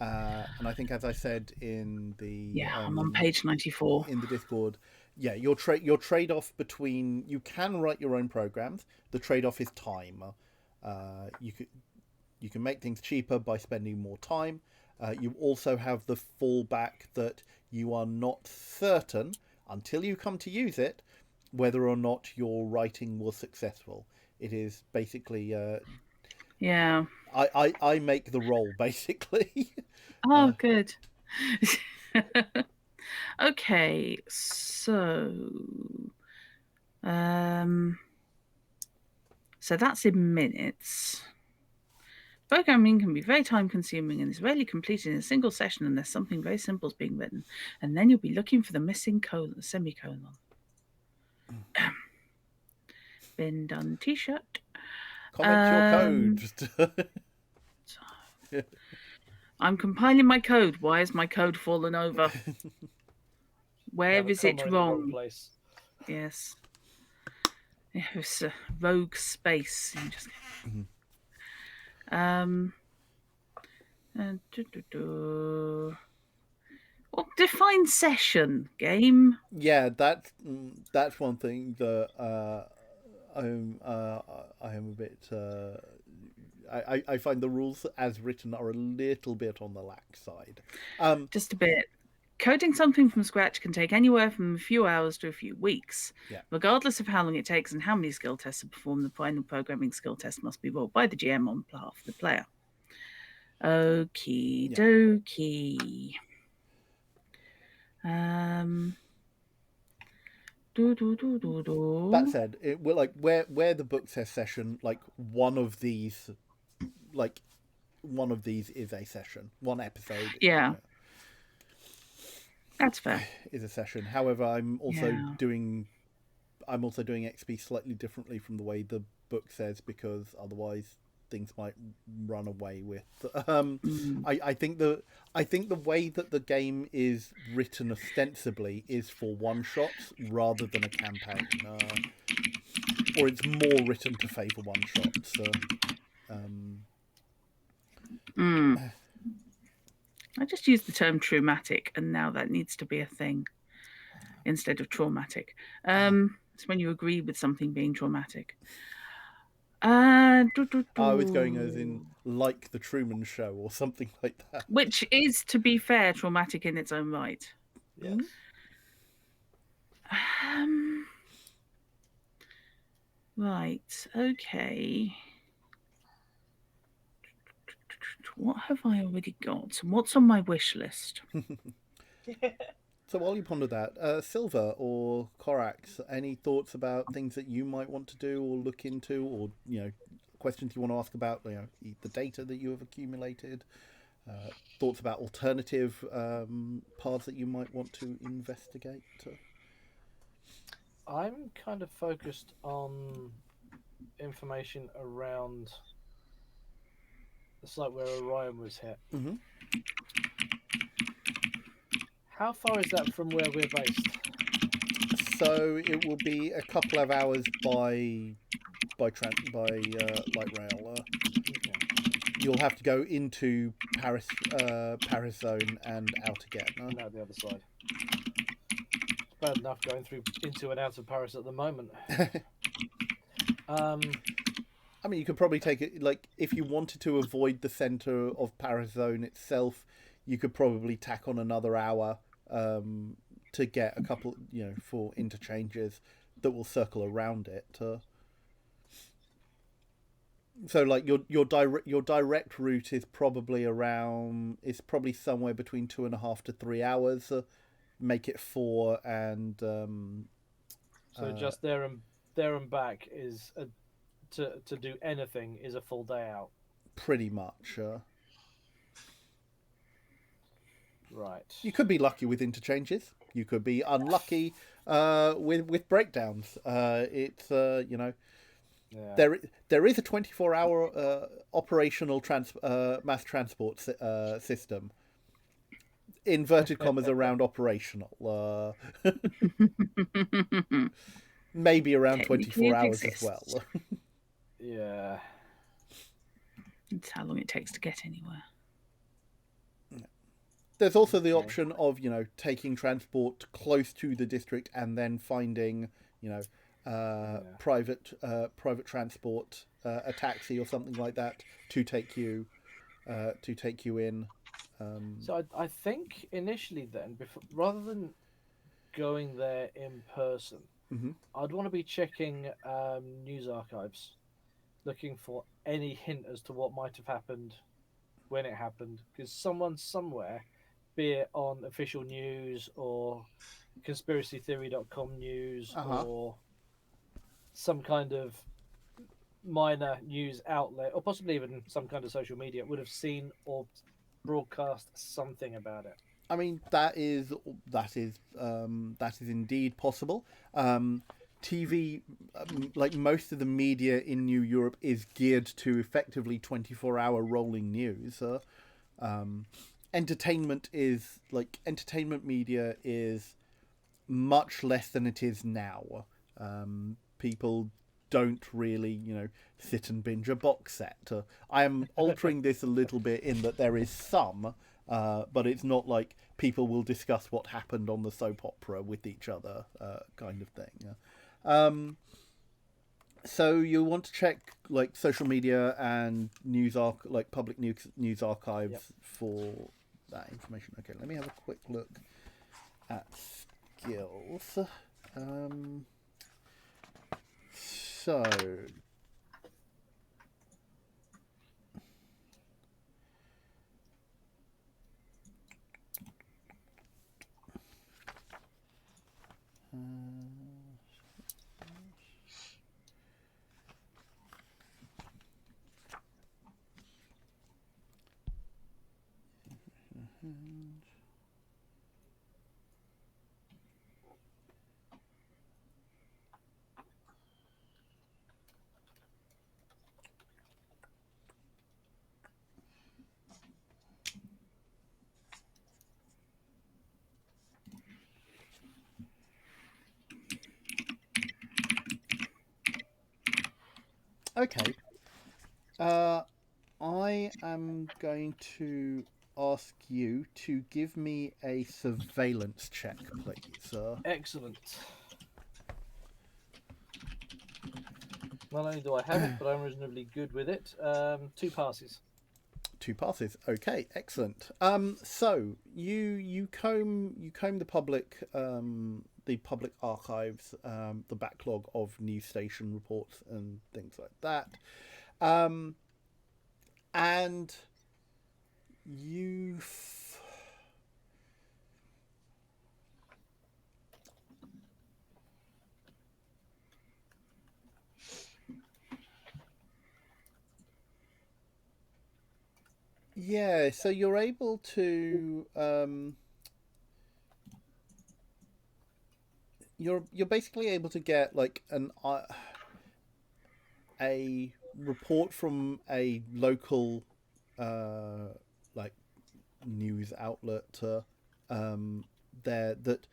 And I think, as I said in the I'm on page 94 in the Discord, Yeah, your trade-off between, you can write your own programs. The trade-off is time. You can make things cheaper by spending more time. You also have the fallback that you are not certain until you come to use it whether or not your writing was successful. It is basically Yeah. I make the roll basically. Oh, good. Okay, so so that's in minutes. Programming can be very time consuming and is rarely completed in a single session unless something very simple is being written. And then you'll be looking for the missing semicolon. Been done t-shirt. Comment your code. I'm compiling my code. Why has my code fallen over? Where is it In the wrong wrong? place. Yes. It was a rogue space. Well, define session, game. Yeah, that's one thing that I am a bit. I find the rules as written are a little bit on the lax side. Just a bit. Coding something from scratch can take anywhere from a few hours to a few weeks. Yeah. Regardless of how long it takes and how many skill tests are performed, the final programming skill test must be rolled by the GM on behalf of the player. Okie dokie. That said, we're like where the book says session, like one of these is a session. One episode. Yeah. That's fair. Is a session. However, I'm also doing XP slightly differently from the way the book says, because otherwise things might run away with. I think the way that the game is written ostensibly is for one shots rather than a campaign, or it's more written to favour one shots. I just used the term traumatic, and now that needs to be a thing instead of traumatic. It's when you agree with something being traumatic. I was going as in like the Truman Show or something like that. Which is, to be fair, traumatic in its own right. Yes. Right, okay. What have I already got? And what's on my wish list? So while you ponder that, Silver or Corax, any thoughts about things that you might want to do or look into, or questions you want to ask about the data that you have accumulated, thoughts about alternative paths that you might want to investigate? I'm kind of focused on information around the site where Orion was hit. Mm-hmm. How far is that from where we're based? So it will be a couple of hours by light rail. Okay. You'll have to go into Paris zone and out again. And out the other side. It's bad enough going through into and out of Paris at the moment. I mean, you could probably take it, like, if you wanted to avoid the centre of Paris zone itself, you could probably tack on another hour to get a couple, for interchanges that will circle around it. So, like, your direct route is probably somewhere between 2.5 to 3 hours. Make it 4, and so just there and back is to do anything is a full day out. Pretty much. Right. You could be lucky with interchanges. You could be unlucky with breakdowns. It's Yeah. There is a 24-hour operational mass transport system. Inverted commas around operational. Maybe around 24 hours as well. Yeah. It's how long it takes to get anywhere. There's also the Okay. option of taking transport close to the district and then finding private transport, a taxi or something like that to take you in. So I think initially then, before, rather than going there in person, Mhm. I'd want to be checking news archives, looking for any hint as to what might have happened when it happened, because someone somewhere, be it on official news or conspiracytheory.com news Uh-huh. or some kind of minor news outlet, or possibly even some kind of social media, would have seen or broadcast something about it. I mean, that is indeed possible. TV, like most of the media in New Europe, is geared to effectively 24-hour rolling news. Um, entertainment media is much less than it is now. People don't really, sit and binge a box set. I am altering this a little bit in that there is some, but it's not like people will discuss what happened on the soap opera with each other, kind of thing. So you want to check like social media and public news archives Yep. for that information. Okay, let me have a quick look at skills. So okay, I am going to ask you to give me a surveillance check, please. Excellent. Not only do I have it, but I'm reasonably good with it. 2 passes. 2 passes. Okay, excellent. So you comb the public archives, the backlog of news station reports and things like that, and you. Yeah, so you're able to you're basically able to get like a report from a local like news outlet there that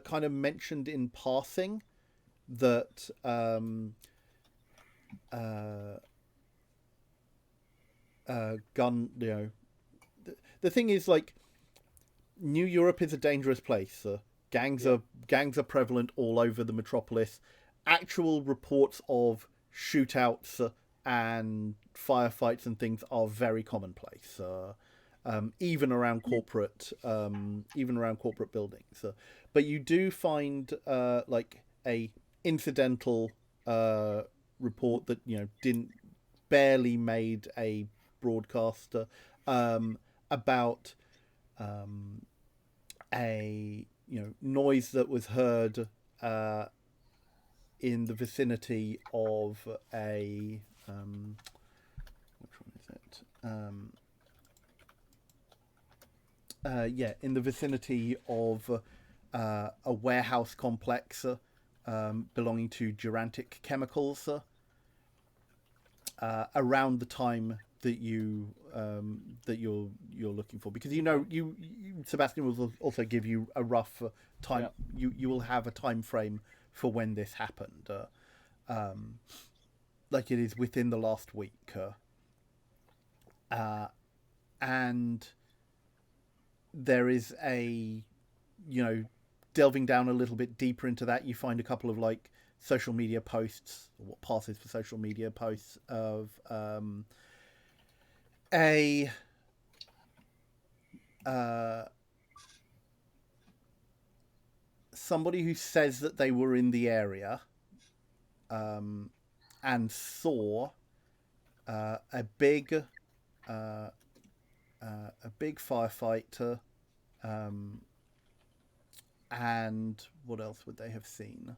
kind of mentioned in passing that uh, gun the thing is like New Europe is a dangerous place. Yeah. Gangs are prevalent all over the metropolis. Actual reports of shootouts and firefights and things are very commonplace. Even around corporate buildings. But you do find like a incidental report that didn't barely made a broadcaster about a noise that was heard in the vicinity of a which one is it? Yeah, in the vicinity of a warehouse complex belonging to Durantic Chemicals around the time that you're looking for, because you Sebastian will also give you a rough time. Yeah. You will have a time frame for when this happened, like it is within the last week, and there is a, delving down a little bit deeper into that, you find a couple of like social media posts, or what passes for social media posts of a somebody who says that they were in the area and saw a big firefighter, and what else would they have seen?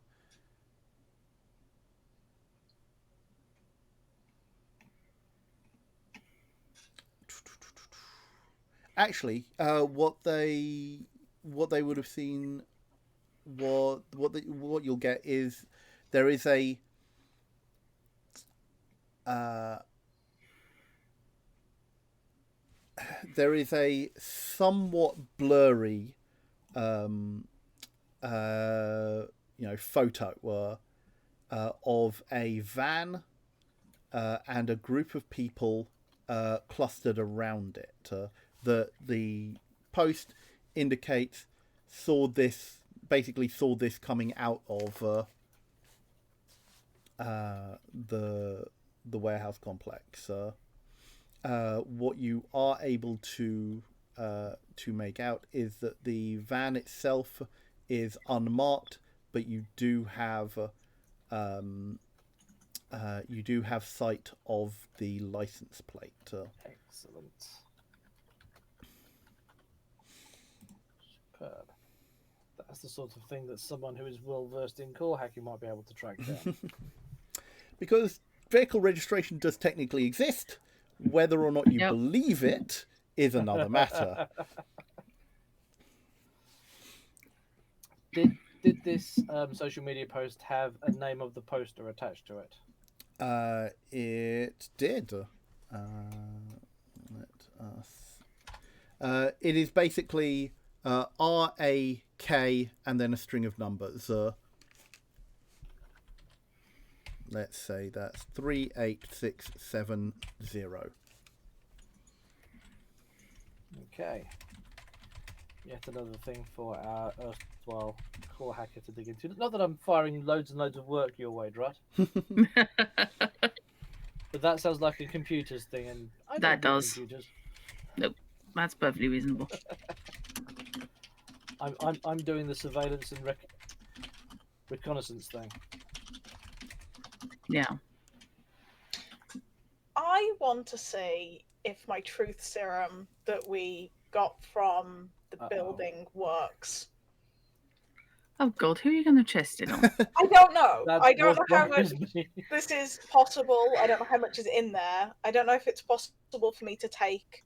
Actually, what they would have seen, what you'll get is there is a somewhat blurry photo of a van and a group of people clustered around it. The post indicates saw this coming out of the warehouse complex. What you are able to make out is that the van itself is unmarked, but you do have sight of the license plate. Excellent. Superb. That's the sort of thing that someone who is well versed in core hacking might be able to track down. Because vehicle registration does technically exist. Whether or not you believe it is another matter. Did this social media post have a name of the poster attached to it? It did. It is basically RAK and then a string of numbers. Let's say that's 38670. Okay. Yet another thing for our erstwhile core hacker to dig into. Not that I'm firing loads and loads of work your way, Drut. But that sounds like a computers thing, and I don't do computers. Nope, that's perfectly reasonable. I'm doing the surveillance and reconnaissance thing. Yeah. I want to see if my truth serum that we got from the building works. Oh God, who are you going to chest it on? I don't know. I don't know how much this is possible. I don't know how much is in there. I don't know if it's possible for me to take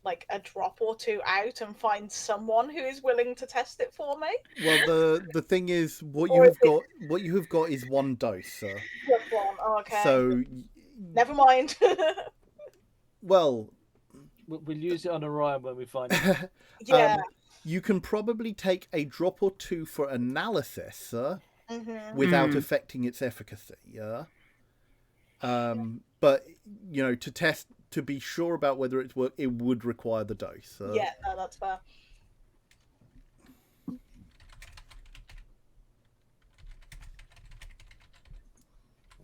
like a drop or two out and find someone who is willing to test it for me. Well, the thing is, what you have got is one dose, sir. Just one. Oh, okay. So never mind. Well, we'll use it on Orion when we find it. Yeah. You can probably take a drop or two for analysis, without affecting its efficacy. Yeah. But to test, to be sure about whether it's work, it would require the dose. Yeah, no, that's fair.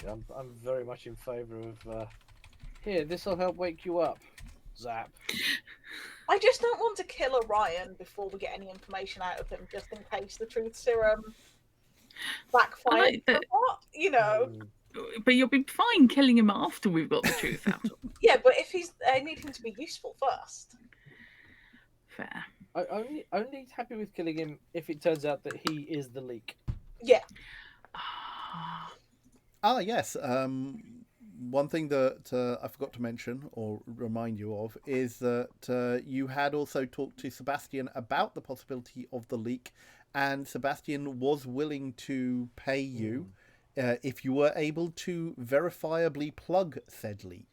I'm very much in favour of. Here, this will help wake you up. Zap. I just don't want to kill Orion before we get any information out of him, just in case the truth serum backfires. But you'll be fine killing him after we've got the truth out of him. Yeah, but if I need him to be useful first. Fair. Only happy with killing him if it turns out that he is the leak. Yeah. Yes. One thing that I forgot to mention or remind you of is that you had also talked to Sebastian about the possibility of the leak, and Sebastian was willing to pay you if you were able to verifiably plug said leak.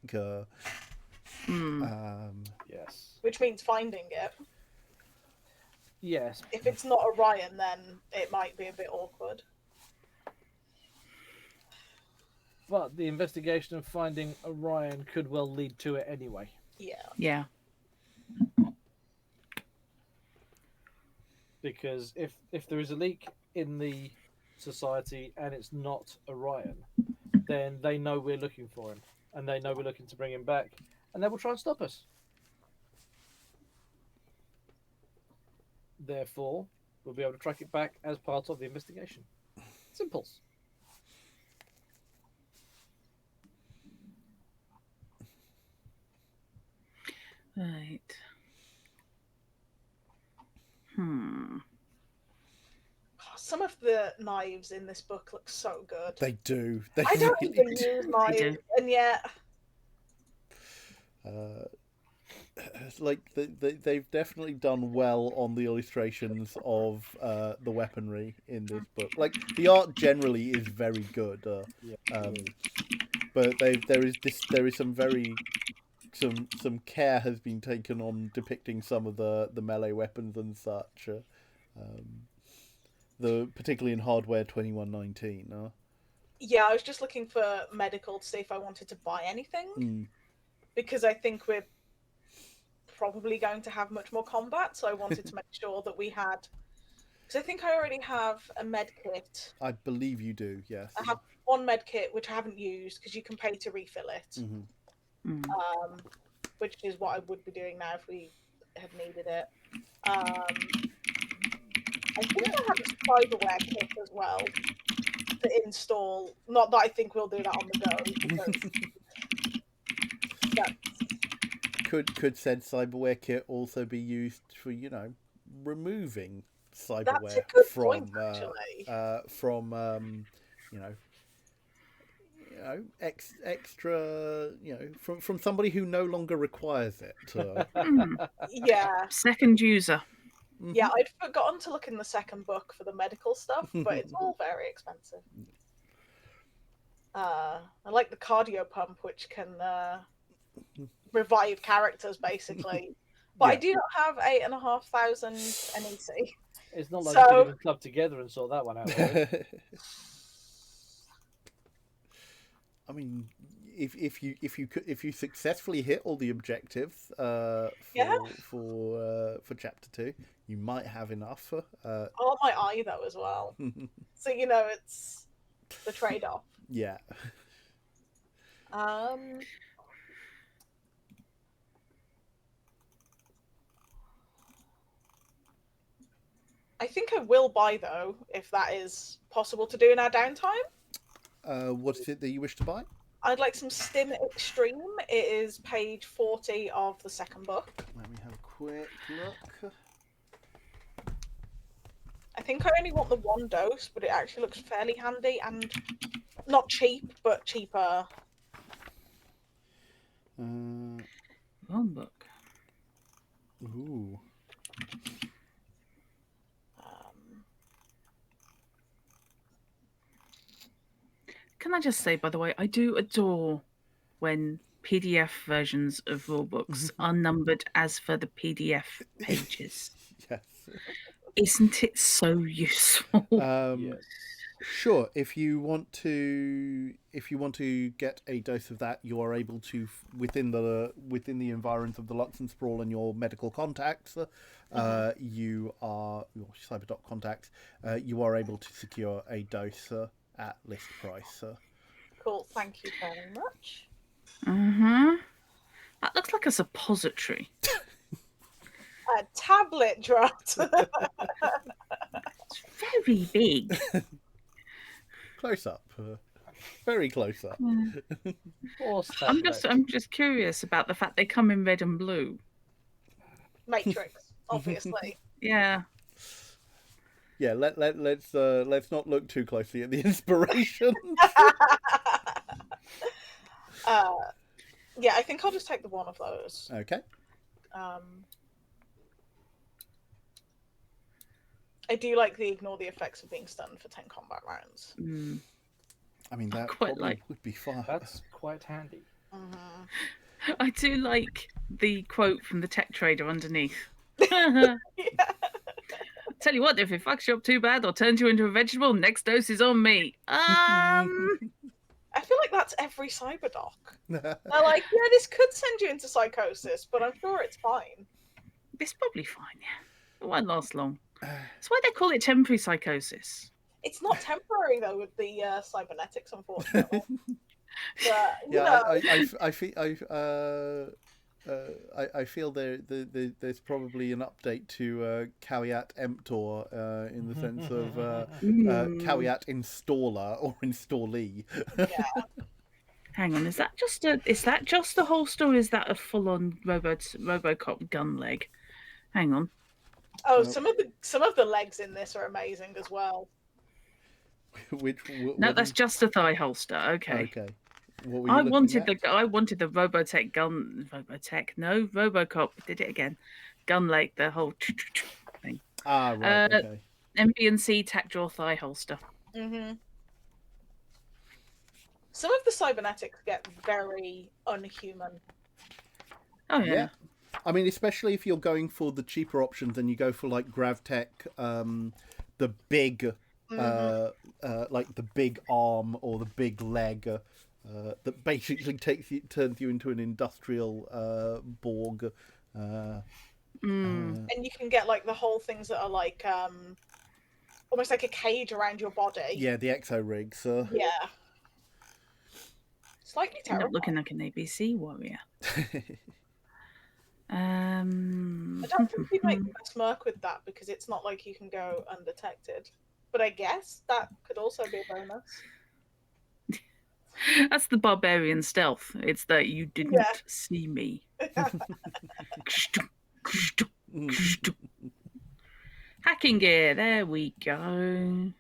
Yes. Which means finding it. Yes. If it's not Orion, then it might be a bit awkward. But the investigation of finding Orion could well lead to it anyway. Yeah. Yeah. because if there is a leak in the society and it's not Orion, then they know we're looking for him, and they know we're looking to bring him back, and they will try and stop us. Therefore, we'll be able to track it back as part of the investigation. Simples. Right. Some of the knives in this book look so good. They do. They I don't really even do. use knives, and yet It's like they've definitely done well on the illustrations of the weaponry in this book. Like the art generally is very good, but there is some care has been taken on depicting some of the melee weapons and such. Particularly in Hardware 2119. yeah, I was just looking for medical to see if I wanted to buy anything because I think we're probably going to have much more combat, so I wanted to make sure that we had, because I think I already have a med kit. I believe you do, yes. I have one med kit which I haven't used because you can pay to refill it, which is what I would be doing now if we had needed it. I think I have a cyberware kit as well to install. Not that I think we'll do that on the go. Because Could said cyberware kit also be used for removing cyberware that's a good from point, actually. extra from somebody who no longer requires it. Yeah. Second user. Yeah, I'd forgotten to look in the second book for the medical stuff, but it's all very expensive. I like the cardio pump, which can revive characters, basically. But I do not have 8,500 NEC. It's not like you could even club together and sort that one out. I mean, if you successfully hit all the objectives for chapter 2, you might have enough. I want my eye though as well, so it's the trade-off. Yeah. I think I will buy though, if that is possible to do in our downtime. What is it that you wish to buy? I'd like some Stim Extreme. It is page 40 of the second book. Let me have a quick look. I think I only want the one dose, but it actually looks fairly handy and not cheap, but cheaper. One book. Ooh. Can I just say, by the way, I do adore when PDF versions of rule books are numbered as for the PDF pages. Yes. Isn't it so useful? Yes. Sure. If you want to get a dose of that, you are able to within the environs of the Lux and Sprawl and your medical contacts. You are your cyberdoc contacts. You are able to secure a dose at list price. Cool. Thank you very much. That looks like a suppository. A tablet dropped. It's very big. Close up. Very close up. I'm just curious about the fact they come in red and blue. Matrix, obviously. Yeah. Yeah, let's not look too closely at the inspiration. Yeah, I think I'll just take the one of those. Okay. I do like the ignore the effects of being stunned for 10 combat rounds. I mean, that quite probably would be fine. That's quite handy. I do like the quote from the tech trader underneath. Yeah. Tell you what, if it fucks you up too bad or turns you into a vegetable, next dose is on me. I feel like that's every cyberdoc. They're like, yeah, this could send you into psychosis, but I'm sure it's fine. It's probably fine, yeah. It won't last long. That's why they call it temporary psychosis. It's not temporary though with the cybernetics, unfortunately. But you Yeah, know, I feel there's probably an update to Caveat Emptor in the sense of Caveat Installer or Installee. yeah. Hang on, is that just the whole story? Is that a full-on RoboCop gun leg? Hang on. Oh, some of the legs in this are amazing as well. No, that's just a thigh holster. Okay. Okay. What were you looking at? I wanted the Robotech gun. Robotech, no, RoboCop did it again. Gun leg, the whole thing. Ah, right. Okay. MB&C tack draw thigh holster. Mm-hmm. Some of the cybernetics get very unhuman. Oh yeah. Yeah. I mean, especially if you're going for the cheaper options and you go for like GravTech, the big, like the big arm or the big leg, that basically turns you into an industrial Borg. And you can get like the whole things that are like almost like a cage around your body. Yeah, the exo rigs. Yeah. Slightly End up terrifying. looking like an ABC warrior. I don't think you'd make the best merc with that because it's not like you can go undetected. But I guess that could also be a bonus. That's the barbarian stealth. It's that you didn't see me. Hacking gear. There we go.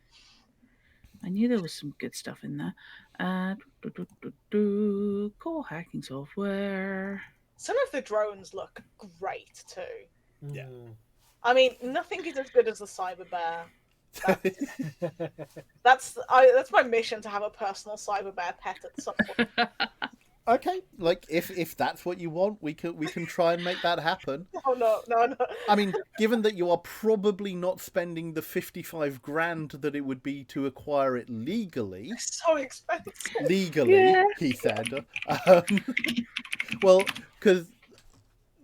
I knew there was some good stuff in there. Core hacking software. Some of the drones look great too. Yeah. I mean, nothing is as good as the Cyber Bear. That's my mission, to have a personal Cyber Bear pet at some point. Okay, like if that's what you want, we can try and make that happen. Oh no. I mean, given that you are probably not spending the 55 grand that it would be to acquire it legally. It's so expensive. Legally, he said. Well, because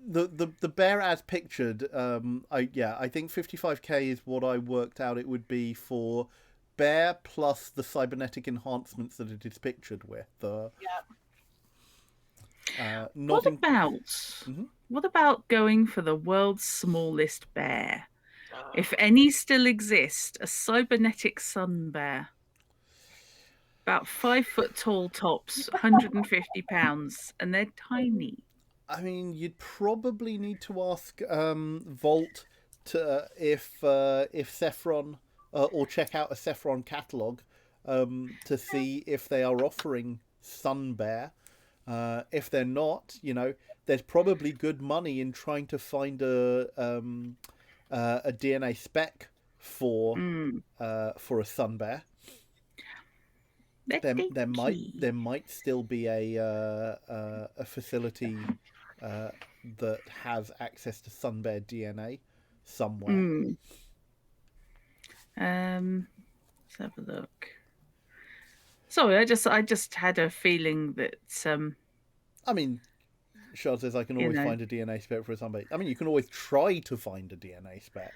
the bear as pictured, I think 55k is what I worked out it would be for bear plus the cybernetic enhancements that it is pictured with. What about going for the world's smallest bear? If any still exist, a cybernetic sun bear. About 5 foot tall tops, 150 pounds, and they're tiny. I mean, you'd probably need to ask Volt to if Saffron or check out a Saffron catalogue to see if they are offering Sun Bear. If they're not, there's probably good money in trying to find a DNA spec for a Sun Bear. There might still be a facility that has access to Sun Bear DNA somewhere. Let's have a look. Sorry, I just had a feeling that I mean, Shard says I can always find a DNA spec for a Sun Bear. I mean, you can always try to find a DNA spec.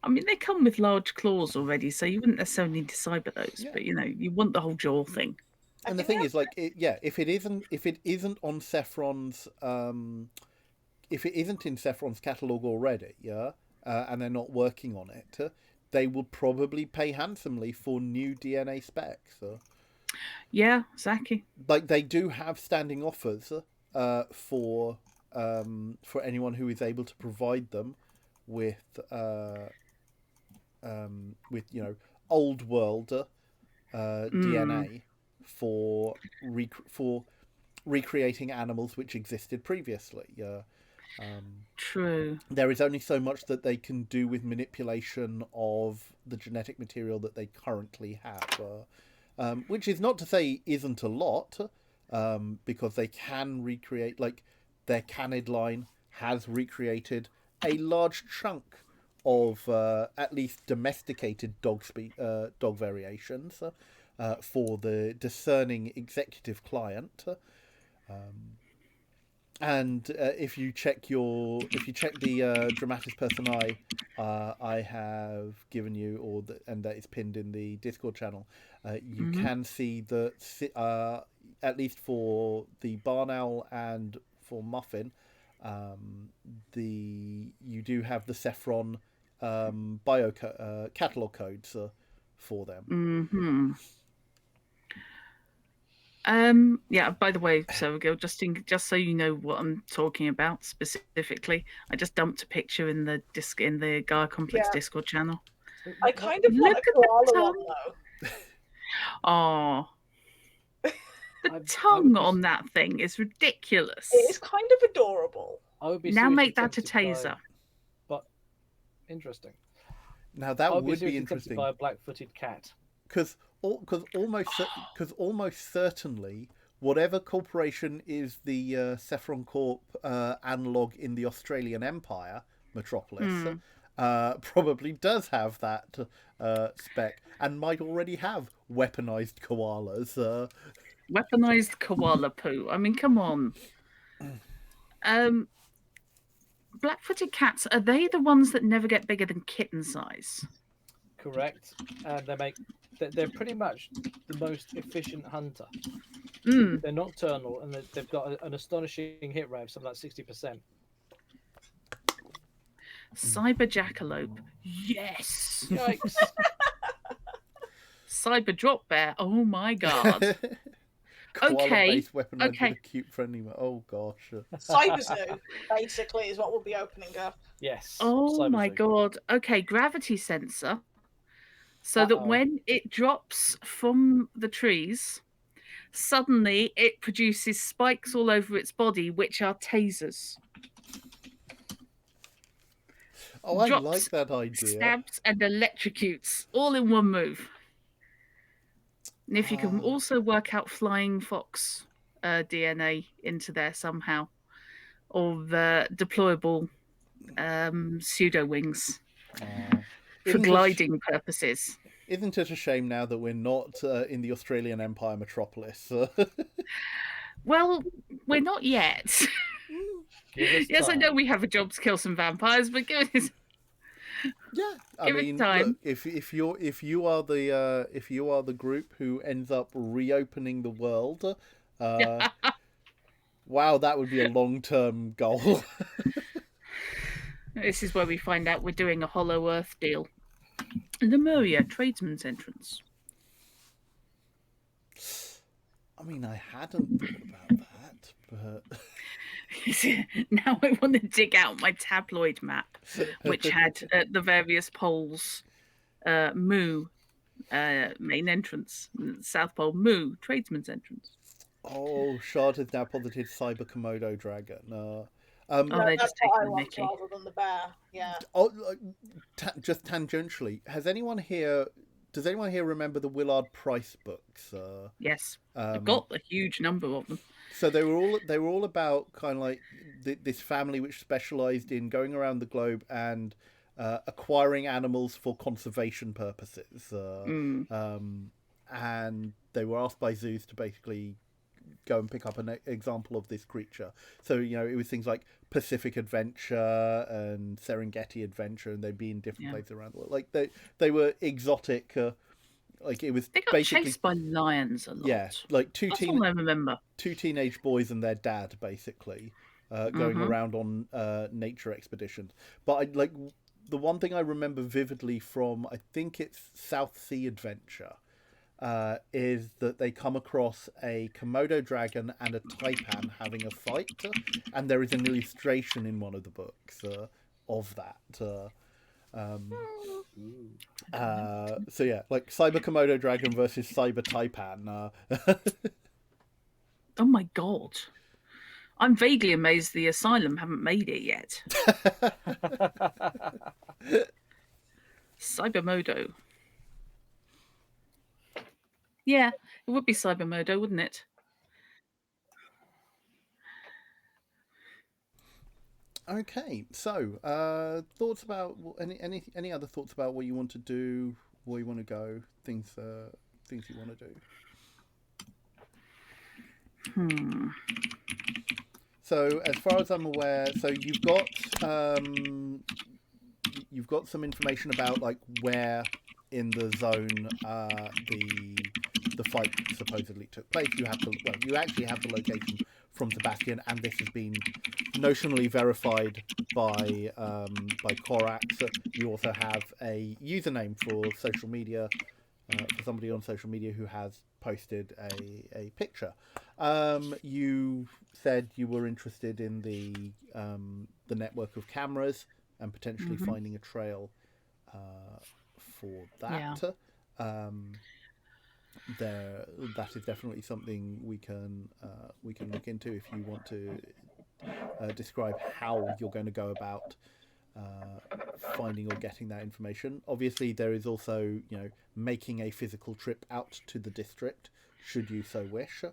I mean, they come with large claws already, so you wouldn't necessarily need to cyber those. But you want the whole jaw thing. And the thing is, like, if it isn't on Saffron's, if it isn't in Saffron's catalogue already, and they're not working on it, they will probably pay handsomely for new DNA specs. Yeah, exactly. Like, they do have standing offers for anyone who is able to provide them with old world DNA for recreating animals which existed previously. True. There is only so much that they can do with manipulation of the genetic material that they currently have, which is not to say isn't a lot, because they can recreate, like, their Canid line has recreated a large chunk of at least domesticated dog variations for the discerning executive client. And if you check the dramatis personae, I have given you, and that is pinned in the Discord channel. You Mhm. can see that at least for the Barn Owl and for Muffin, you do have the Saffron catalog codes for them. Mm-hmm. Yeah, by the way, Sergio, just so you know what I'm talking about specifically, I just dumped a picture in the Gaia Complex Yeah. Discord channel. I kind of want Look a at the koala one tongue. though. Oh, the I would tongue be- on that thing is ridiculous. It is kind of adorable. I would be Now seriously make that a tempted by- taser. but interesting. Now I that would be would be seriously tempted interesting by a black-footed cat. because almost certainly whatever corporation is the Saffron Corp analog in the Australian Empire metropolis probably does have that spec and might already have weaponized koalas. Weaponized koala poo. I mean, come on. Black-footed cats, are they the ones that never get bigger than kitten size? Correct, and they're pretty much the most efficient hunter. Mm. They're nocturnal, and they've got an astonishing hit rate of something like 60%. Cyber jackalope. Yes. Yikes! Cyber drop bear. Oh my god. Koala-based weaponized okay. with a cute friendly. Oh gosh. Cyber Zoo, basically, is what we'll be opening up. Yes. Oh Cyber my Zoo. god. Okay, gravity sensor. So that Uh-oh. when it drops from the trees, suddenly it produces spikes all over its body, which are tasers. Oh, I Drops, like that idea. Stabs and electrocutes all in one move. And if you can also work out flying fox DNA into there somehow, or the deployable pseudo wings for Isn't it- gliding purposes. Isn't it a shame now that we're not in the Australian Empire metropolis? Well, we're not yet. Give us Yes, I time. know we have a job to kill some vampires, but give us Yeah, I Give it mean, time. look, if you are the group who ends up reopening the world, wow, that would be a long-term goal. This is where we find out we're doing a Hollow Earth deal. Lemuria, tradesman's entrance. I mean, I hadn't thought about that, but Now I want to dig out my tabloid map, which had the various poles. Moo, main entrance. South Pole, Moo, tradesman's entrance. oh, Shard has now posited Cyber Komodo Dragon. Oh, No, they're that's just what I taking the want mickey. rather than the bear. Yeah. Oh, just tangentially, does anyone here remember the Willard Price books? Yes, I've got a huge number of them. So they were all about kind of like this family which specialized in going around the globe and acquiring animals for conservation purposes. And they were asked by zoos to basically go and pick up an example of this creature. So it was things like Pacific Adventure and Serengeti Adventure, and they'd be in different places around the world. Like they were exotic. Like it was They got basically chased by lions a lot. yeah, like That's all I remember. two teenage boys and their dad basically going around on nature expeditions. But the one thing I remember vividly from, I think it's South Sea Adventure, is that they come across a Komodo dragon and a taipan having a fight, and there is an illustration in one of the books of that. So yeah, like Cyber Komodo Dragon versus Cyber Taipan. Oh my god. I'm vaguely amazed the Asylum haven't made it yet. Cybermodo. Yeah, it would be Cybermodo, wouldn't it? Okay, so thoughts about any other thoughts about what you want to do, where you want to go, things you want to do. So as far as I'm aware, so you've got some information about like where in the zone the fight supposedly took place. You actually have the location from Sebastian, and this has been notionally verified by Korax. You also have a username for social media, for somebody on social media who has posted a picture. You said you were interested in the network of cameras and potentially finding a trail for that. Yeah. That is definitely something we can look into if you want to describe how you're going to go about finding or getting that information. Obviously, there is also making a physical trip out to the district, should you so wish.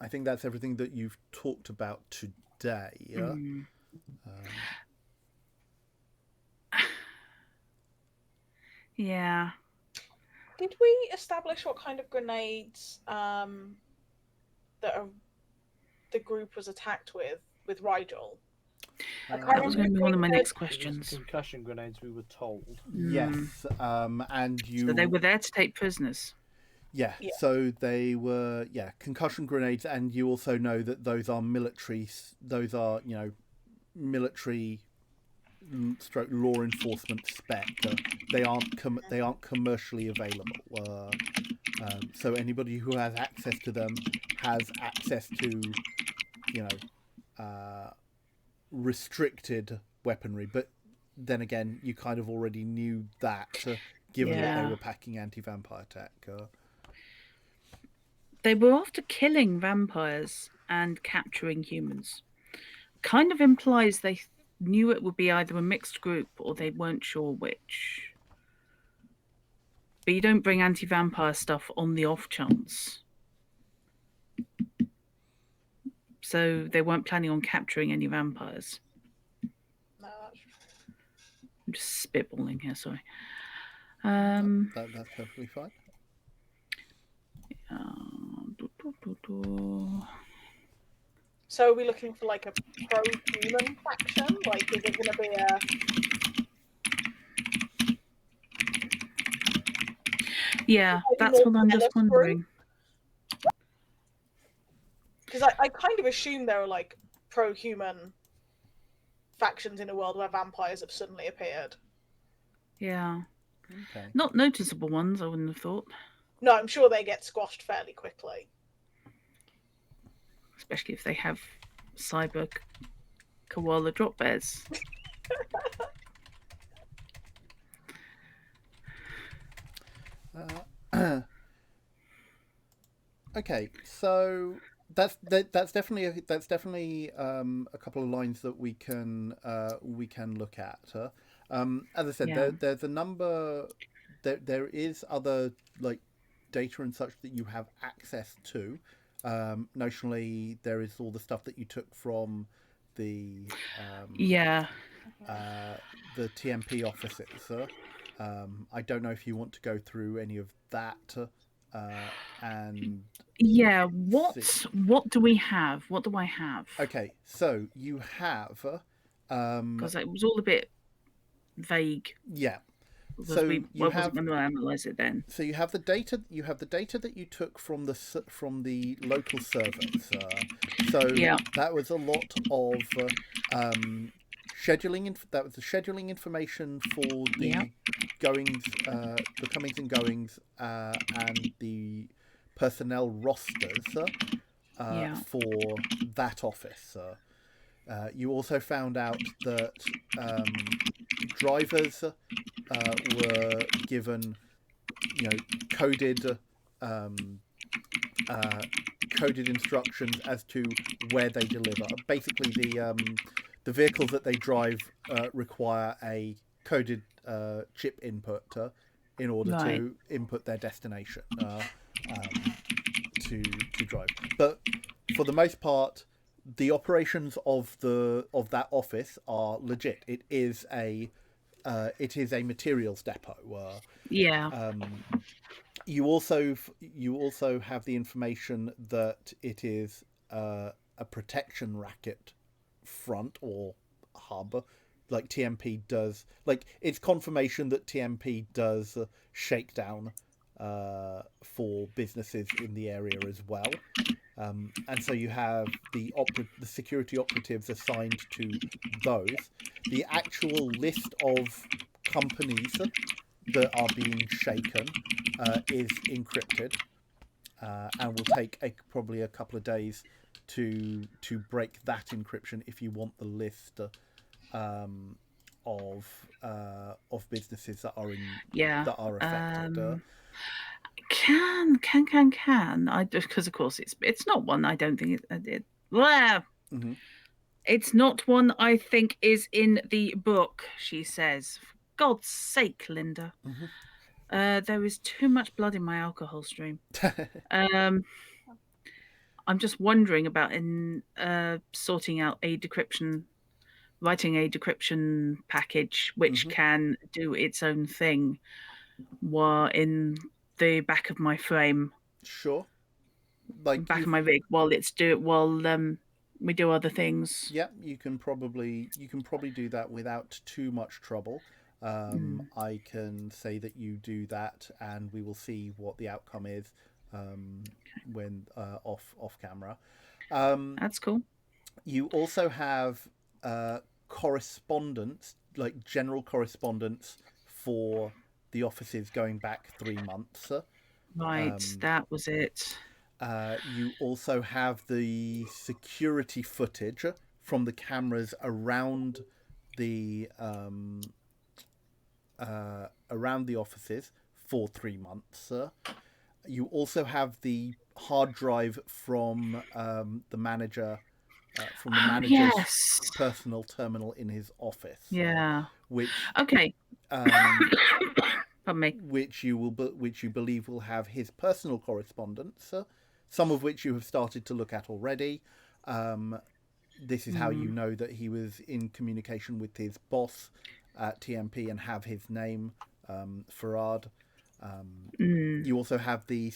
I think that's everything that you've talked about today. Yeah. Did we establish what kind of grenades the group was attacked with Rigel? That was going to be one of my next It was questions. concussion grenades, we were told. Yes, and you. So they were there to take prisoners. Yeah, so they were concussion grenades, and you also know that those are military. Those are military stroke law enforcement spec. They aren't commercially available. So anybody who has access to them has access to restricted weaponry. But then again, you kind of already knew that, given that they were packing anti-vampire tech. They were after killing vampires and capturing humans. Kind of implies they knew it would be either a mixed group or they weren't sure which. But you don't bring anti-vampire stuff on the off chance. So they weren't planning on capturing any vampires. No, I'm just spitballing here, sorry. That's perfectly fine. So are we looking for like a pro-human faction? Like, is it going to be a... Yeah, that's what I'm just wondering. Because I kind of assume there are like pro-human factions in a world where vampires have suddenly appeared. Yeah. Okay. Not noticeable ones, I wouldn't have thought. No, I'm sure they get squashed fairly quickly. Especially if they have cyber koala drop bears. Okay, so that's definitely a couple of lines that we can look at. As I said, there's a number. There is other like data and such that you have access to. Notionally, there is all the stuff that you took from the the TMP offices. I don't know if you want to go through any of that. And what do we have? What do I have? Okay, so you have because it was all a bit vague. Yeah. Because we wasn't going to analyze it then. So you have the data. You have the data that you took from the local servers. That was a lot of scheduling. That was the scheduling information for the goings, the comings and goings, and the personnel rosters for that office. You also found out that drivers were given, coded instructions as to where they deliver. Basically, the vehicles that they drive require a coded chip input in order to input their destination to drive. But for the most part, the operations of that office are legit. It is a materials depot. You also have the information that it is a protection racket front or hub, like TMP does. Like it's confirmation that TMP does shakedown for businesses in the area as well. And so you have the security operatives assigned to those. The actual list of companies that are being shaken is encrypted, and will take probably a couple of days to break that encryption if you want the list of businesses that are that are affected. I because of course it's not one I don't think well, Mm-hmm. it's not one I think is in the book, she says. For God's sake, Linda. Mm-hmm. There is too much blood in my alcohol stream. I'm just wondering about sorting out writing a decryption package which can do its own thing while in the back of my frame. Sure. Like back of my rig while we do other things. Yeah, you can probably do that without too much trouble. I can say that you do that, and we will see what the outcome is when off camera. That's cool. You also have correspondence, like general correspondence for the offices going back 3 months. Right, that was it. You also have the security footage from the cameras around the offices for 3 months. You also have the hard drive from the manager, from the manager's personal terminal in his office. Yeah. Which okay. Pardon me. Which you believe will have his personal correspondence, some of which you have started to look at already. This is how you know that he was in communication with his boss at TMP and have his name, Farad. You also have the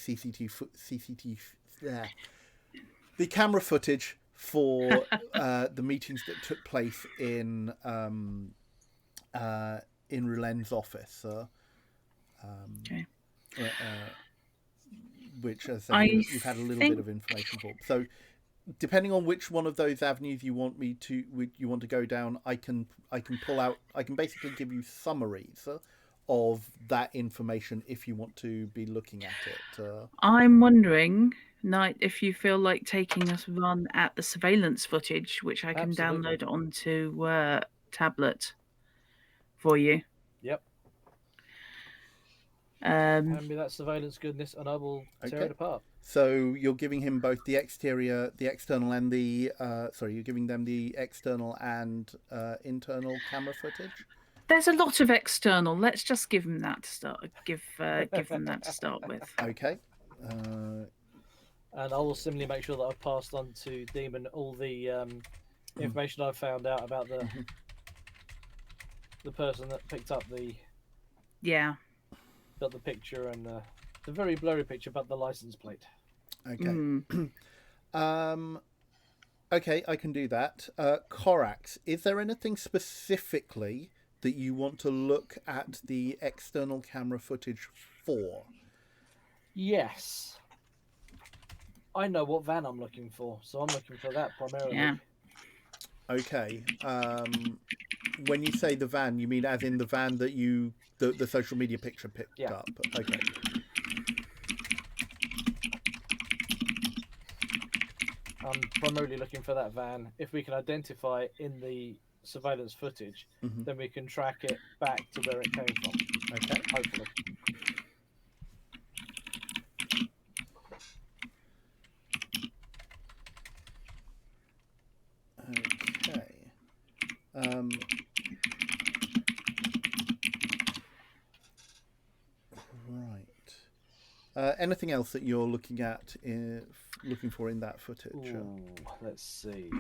the camera footage for the meetings that took place in Rulen's office. Which, as I say, you've had a little bit of information for. So, depending on which one of those avenues you want to go down, I can pull out. I can basically give you summaries of that information if you want to be looking at it. I'm wondering, Knight, if you feel like taking a run at the surveillance footage, which I can download onto tablet for you. Yep. Hand me that surveillance goodness, and I will tear it apart. So you're giving him both the external, and the you're giving them the external and internal camera footage. There's a lot of external. Let's just give them that to start. Give them that to start with. Okay. And I will similarly make sure that I've passed on to Demon all the information I've found out about the person that picked up got the picture and the very blurry picture, but the license plate. Okay. Okay, I can do that. Corax, is there anything specifically that you want to look at the external camera footage for? Yes. I know what van I'm looking for, so I'm looking for that primarily. Yeah. Okay. When you say the van, you mean as in the van that the social media picture picked up? Okay. I'm primarily looking for that van. If we can identify it in the surveillance footage, then we can track it back to where it came from. Okay. Hopefully. Okay. Right. Anything else that you're looking for in that footage? Ooh, let's see.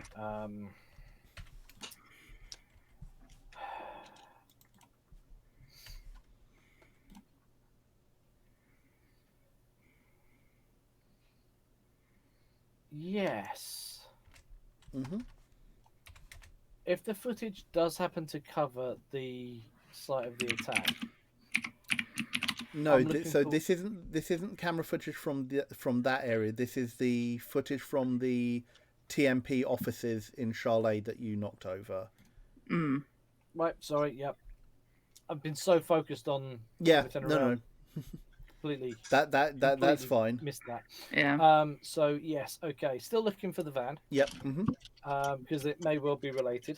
Yes. Hmm. If the footage does happen to cover the site of the attack, No, I'm looking so for- this isn't camera footage from that area. This is the footage from the TMP offices in Charlotte that you knocked over. Mm. right? Sorry, yep. I've been so focused on Yeah, everything no, around, completely that's fine. missed that. Yeah. So yes, okay. Still looking for the van, Yep. Hmm. because it may well be related.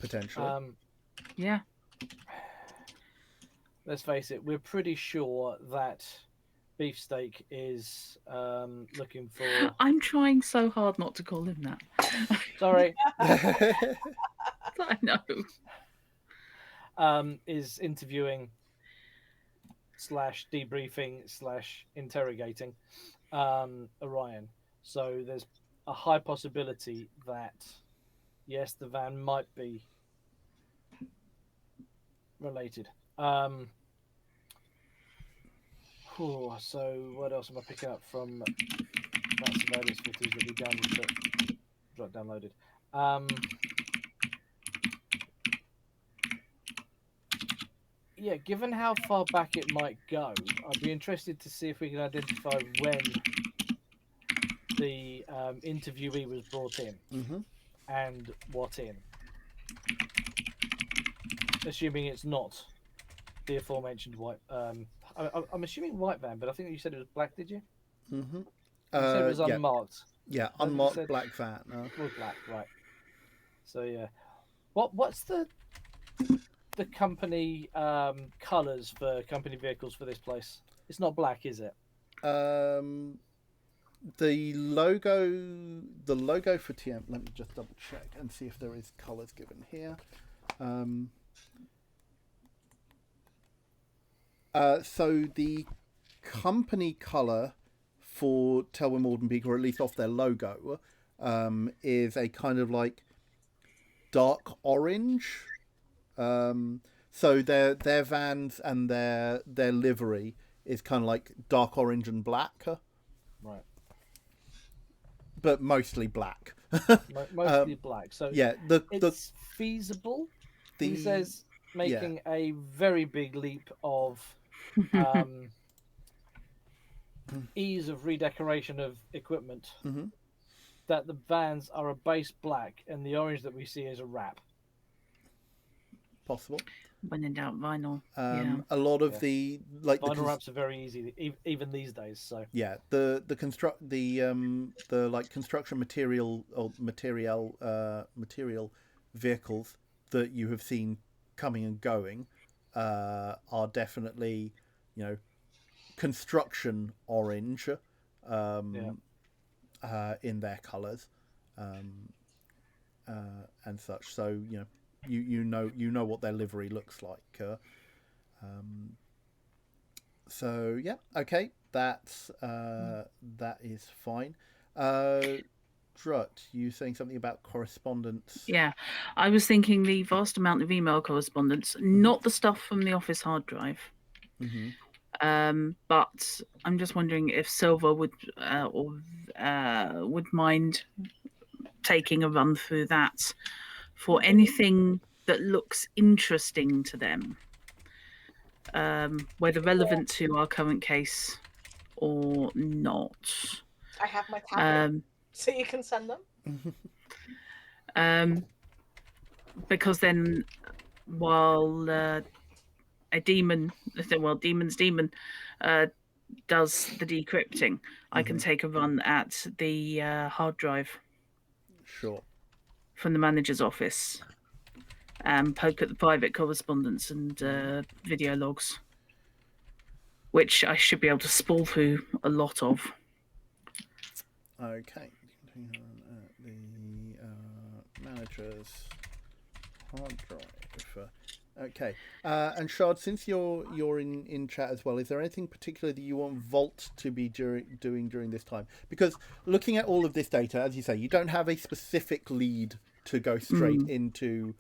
Potentially. Yeah. Let's face it, we're pretty sure that Beefsteak is looking for. I'm trying so hard not to call him that. Sorry, I know. is interviewing / debriefing / interrogating Orion. So there's a high possibility that yes, the van might be related. So what else am I picking up from that surveillance footage that we downloaded? Yeah, given how far back it might go, I'd be interested to see if we can identify when the interviewee was brought in Hmm. and what in. Assuming it's not the aforementioned white. I'm assuming white van, but I think you said it was black. Did you? Hmm. You said it was Yeah, unmarked. yeah, Is that what you unmarked said? black van. It was black, right? So yeah, what's the company colors for company vehicles for this place? It's not black, is it? The logo for TM. Let me just double check and see if there is colours given here. So the company colour for Telwyn Alden Peak, or at least off their logo, is a kind of like dark orange. So their vans and their livery is kind of like dark orange and black, Right. but mostly black. Mostly black. So Yeah, it's feasible. He says making a very big leap of ease of redecoration of equipment. Mhm. That the vans are a base black and the orange that we see is a wrap. possible. When in doubt, vinyl. A lot of Yeah. the like Vinyl wraps are very easy, even these days. So yeah, the like construction material or material vehicles that you have seen coming and going are definitely, construction orange in their colours and such. So you know what their livery looks like. So yeah, okay, that is fine. Drut, you saying something about correspondence? Yeah. I was thinking the vast amount of email correspondence, not the stuff from the office hard drive. Mm-hmm. But I'm just wondering if Silver would would mind taking a run through that for anything that looks interesting to them, whether relevant to our current case or not. I have my tablet, so you can send them. Because then, while a demon, demon's demon, does the decrypting, I can take a run at the hard drive Sure. from the manager's office and poke at the private correspondence and video logs, which I should be able to spool through a lot of. Okay. The manager's hard drive. Okay. And Shard, since you're in chat as well, is there anything particular that you want Vault to be doing during this time? Because looking at all of this data, as you say, you don't have a specific lead to go straight into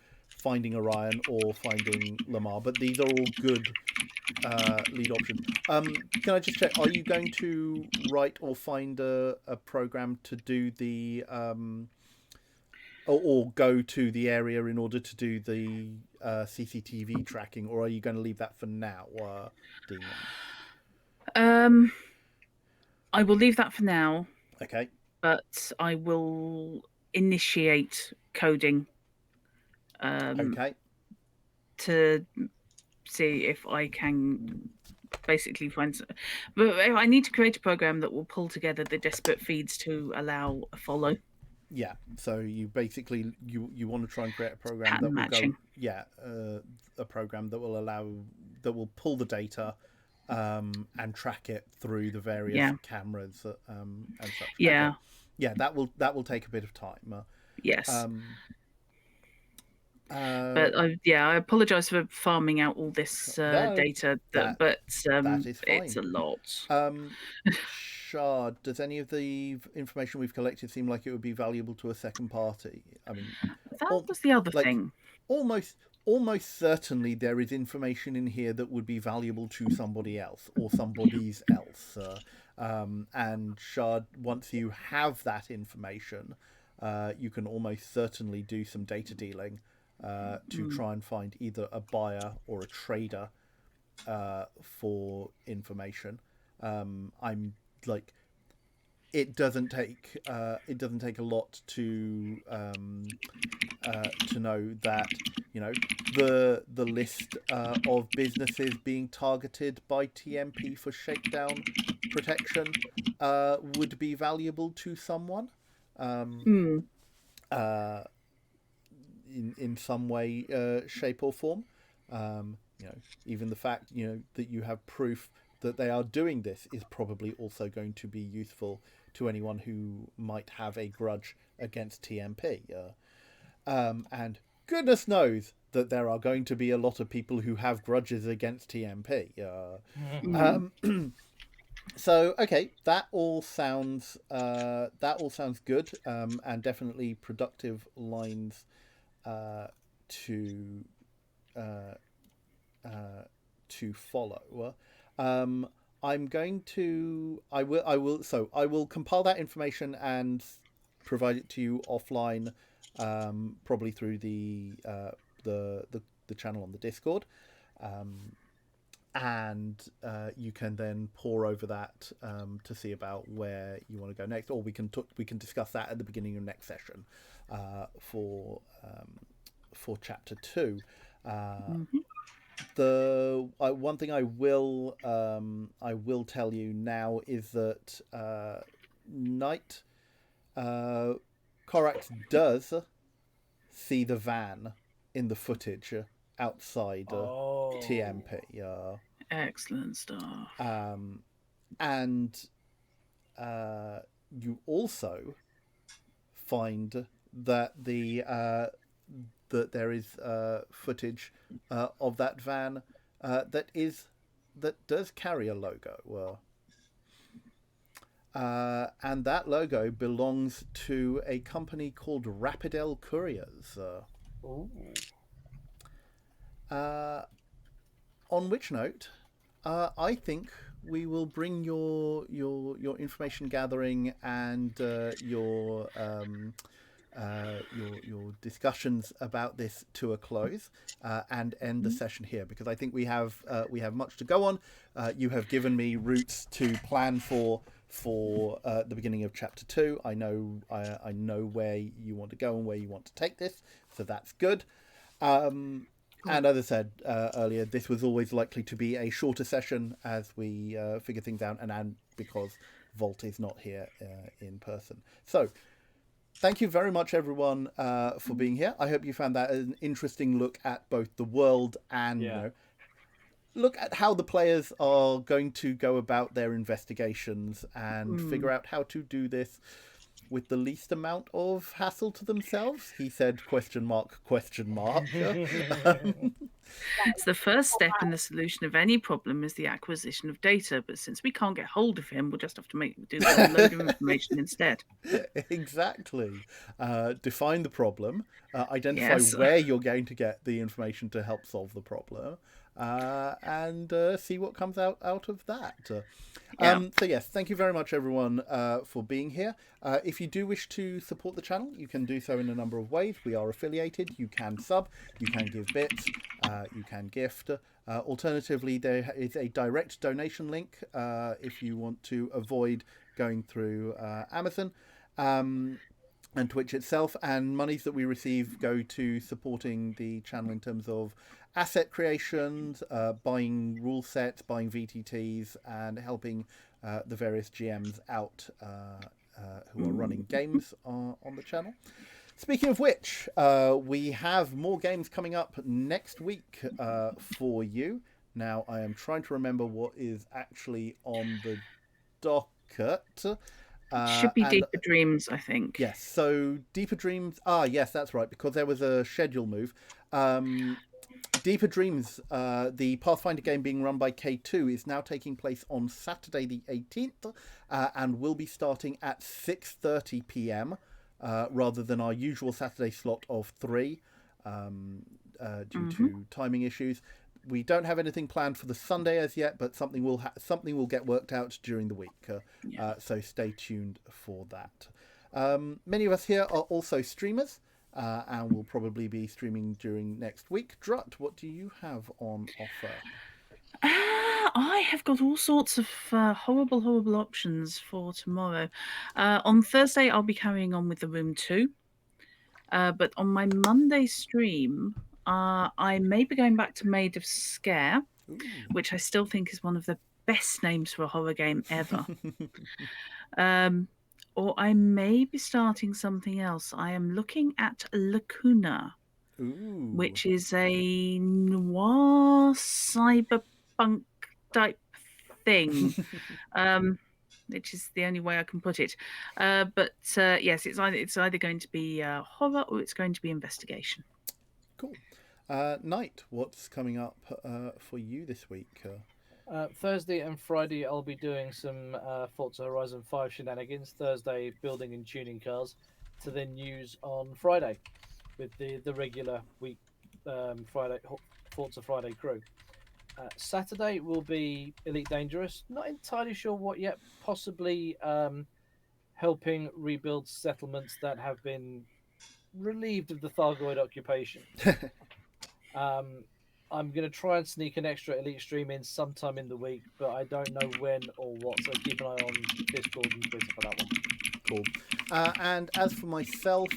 finding Orion or finding Lamar, but these are all good lead options. Can I just check? Are you going to write or find a program to do the or go to the area in order to do the CCTV tracking, or are you going to leave that for now, Demon? I will leave that for now, Okay. but I will initiate coding Okay. to see if I can basically find. But I need to create a program that will pull together the disparate feeds to allow a follow. Yeah. So you basically you want to try and create a program Pattern that will matching. go. Yeah. A program that will pull the data and track it through the various cameras and such. Yeah. Okay. Yeah, that will take a bit of time. Yes. But I apologise for farming out all this No, data, that but is fine. it's a lot. Shard, does any of the information we've collected seem like it would be valuable to a second party? I mean, that was the other thing. Almost certainly there is information in here that would be valuable to somebody else or somebody's else. And Shard, once you have that information, you can almost certainly do some data dealing to try and find either a buyer or a trader for information. I'm like, it doesn't take a lot to know that, you know, the list of businesses being targeted by TMP for shakedown protection would be valuable to someone in some way, shape or form. You know, even the fact, you know, that you have proof that they are doing this is probably also going to be useful to anyone who might have a grudge against TMP. And goodness knows that there are going to be a lot of people who have grudges against TMP. So okay, that all sounds good, and definitely productive lines to follow. I will compile that information and provide it to you offline, probably through the channel on the Discord, and you can then pore over that to see about where you want to go next, or we can discuss that at the beginning of next session for chapter 2. The one thing I will tell you now is that Knight Korax does see the van in the footage outside TMP. Excellent stuff. And you also find that that there is footage of that van that does carry a logo. And that logo belongs to a company called Rapidel Couriers. On which note, I think we will bring your information gathering and your discussions about this to a close, and end the session here, because I think we have much to go on. You have given me routes to plan for the beginning of chapter 2. I know where you want to go and where you want to take this, so that's good. And as I said earlier, this was always likely to be a shorter session as we figure things out, and because Volt is not here in person. So thank you very much, everyone, for being here. I hope you found that an interesting look at both the world and you know, look at how the players are going to go about their investigations and figure out how to do this with the least amount of hassle to themselves. He said, ? It's the first step in the solution of any problem is the acquisition of data. But since we can't get hold of him, we'll just have to do the load of information instead. Exactly. Define the problem, identify Yes. where you're going to get the information to help solve the problem, and see what comes out of that. So yes, thank you very much everyone for being here. If you do wish to support the channel, you can do so in a number of ways. We are affiliated. You can sub, you can give bits, you can gift. Alternatively, there is a direct donation link if you want to avoid going through Amazon and Twitch itself, and monies that we receive go to supporting the channel in terms of asset creations, buying rule sets, buying VTTs, and helping the various GMs out who are running games on the channel. Speaking of which, we have more games coming up next week for you. Now, I am trying to remember what is actually on the docket. Should be Deeper Dreams, I think. Yes, so Deeper Dreams... yes, that's right, because there was a schedule move. Deeper Dreams, the Pathfinder game being run by K2, is now taking place on Saturday the 18th and will be starting at 6:30 p.m. Rather than our usual Saturday slot of 3 due to timing issues. We don't have anything planned for the Sunday as yet, but something will get worked out during the week. So stay tuned for that. Many of us here are also streamers, and will probably be streaming during next week. Drut, what do you have on offer? I have got all sorts of horrible options for tomorrow. On Thursday, I'll be carrying on with the Room 2. But on my Monday stream, I may be going back to Maid of Scare, which I still think is one of the best names for a horror game ever. Or I may be starting something else. I am looking at Lacuna, which is a noir cyberpunk type thing. Which is the only way I can put it. But yes, it's either going to be horror or it's going to be investigation. Cool. Knight, what's coming up for you this week? Thursday and Friday, I'll be doing some Forza Horizon 5 shenanigans. Thursday, building and tuning cars, to then use on Friday with the regular week Friday Forza Friday crew. Saturday will be Elite Dangerous. Not entirely sure what yet. Possibly helping rebuild settlements that have been relieved of the Thargoid occupation. I'm going to try and sneak an extra Elite stream in sometime in the week, but I don't know when or what, so keep an eye on Discord and Twitter for that one. Cool. And as for myself,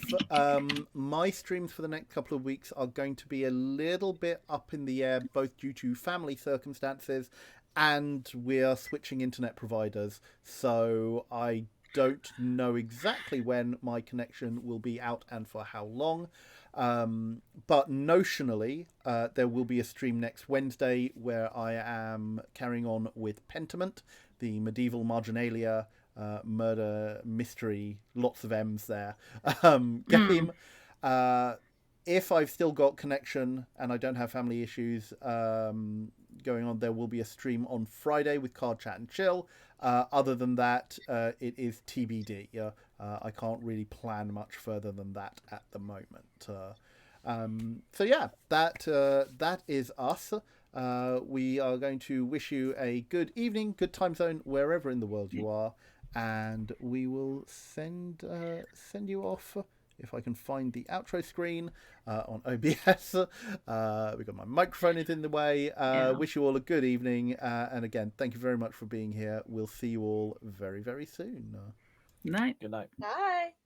my streams for the next couple of weeks are going to be a little bit up in the air, both due to family circumstances and we're switching internet providers. So I don't know exactly when my connection will be out and for how long. But notionally, there will be a stream next Wednesday where I am carrying on with Pentiment, the medieval marginalia murder mystery, lots of M's there, game. If I've still got connection and I don't have family issues going on, there will be a stream on Friday with Card Chat and Chill. Other than that, it is TBD. I can't really plan much further than that at the moment. So yeah, that is us. We are going to wish you a good evening, good time zone, wherever in the world you are, and we will send you off. If I can find the outro screen on OBS. We've got my microphone is in the way. Wish you all a good evening. And again, thank you very much for being here. We'll see you all very, very soon. Night. Good night. Bye.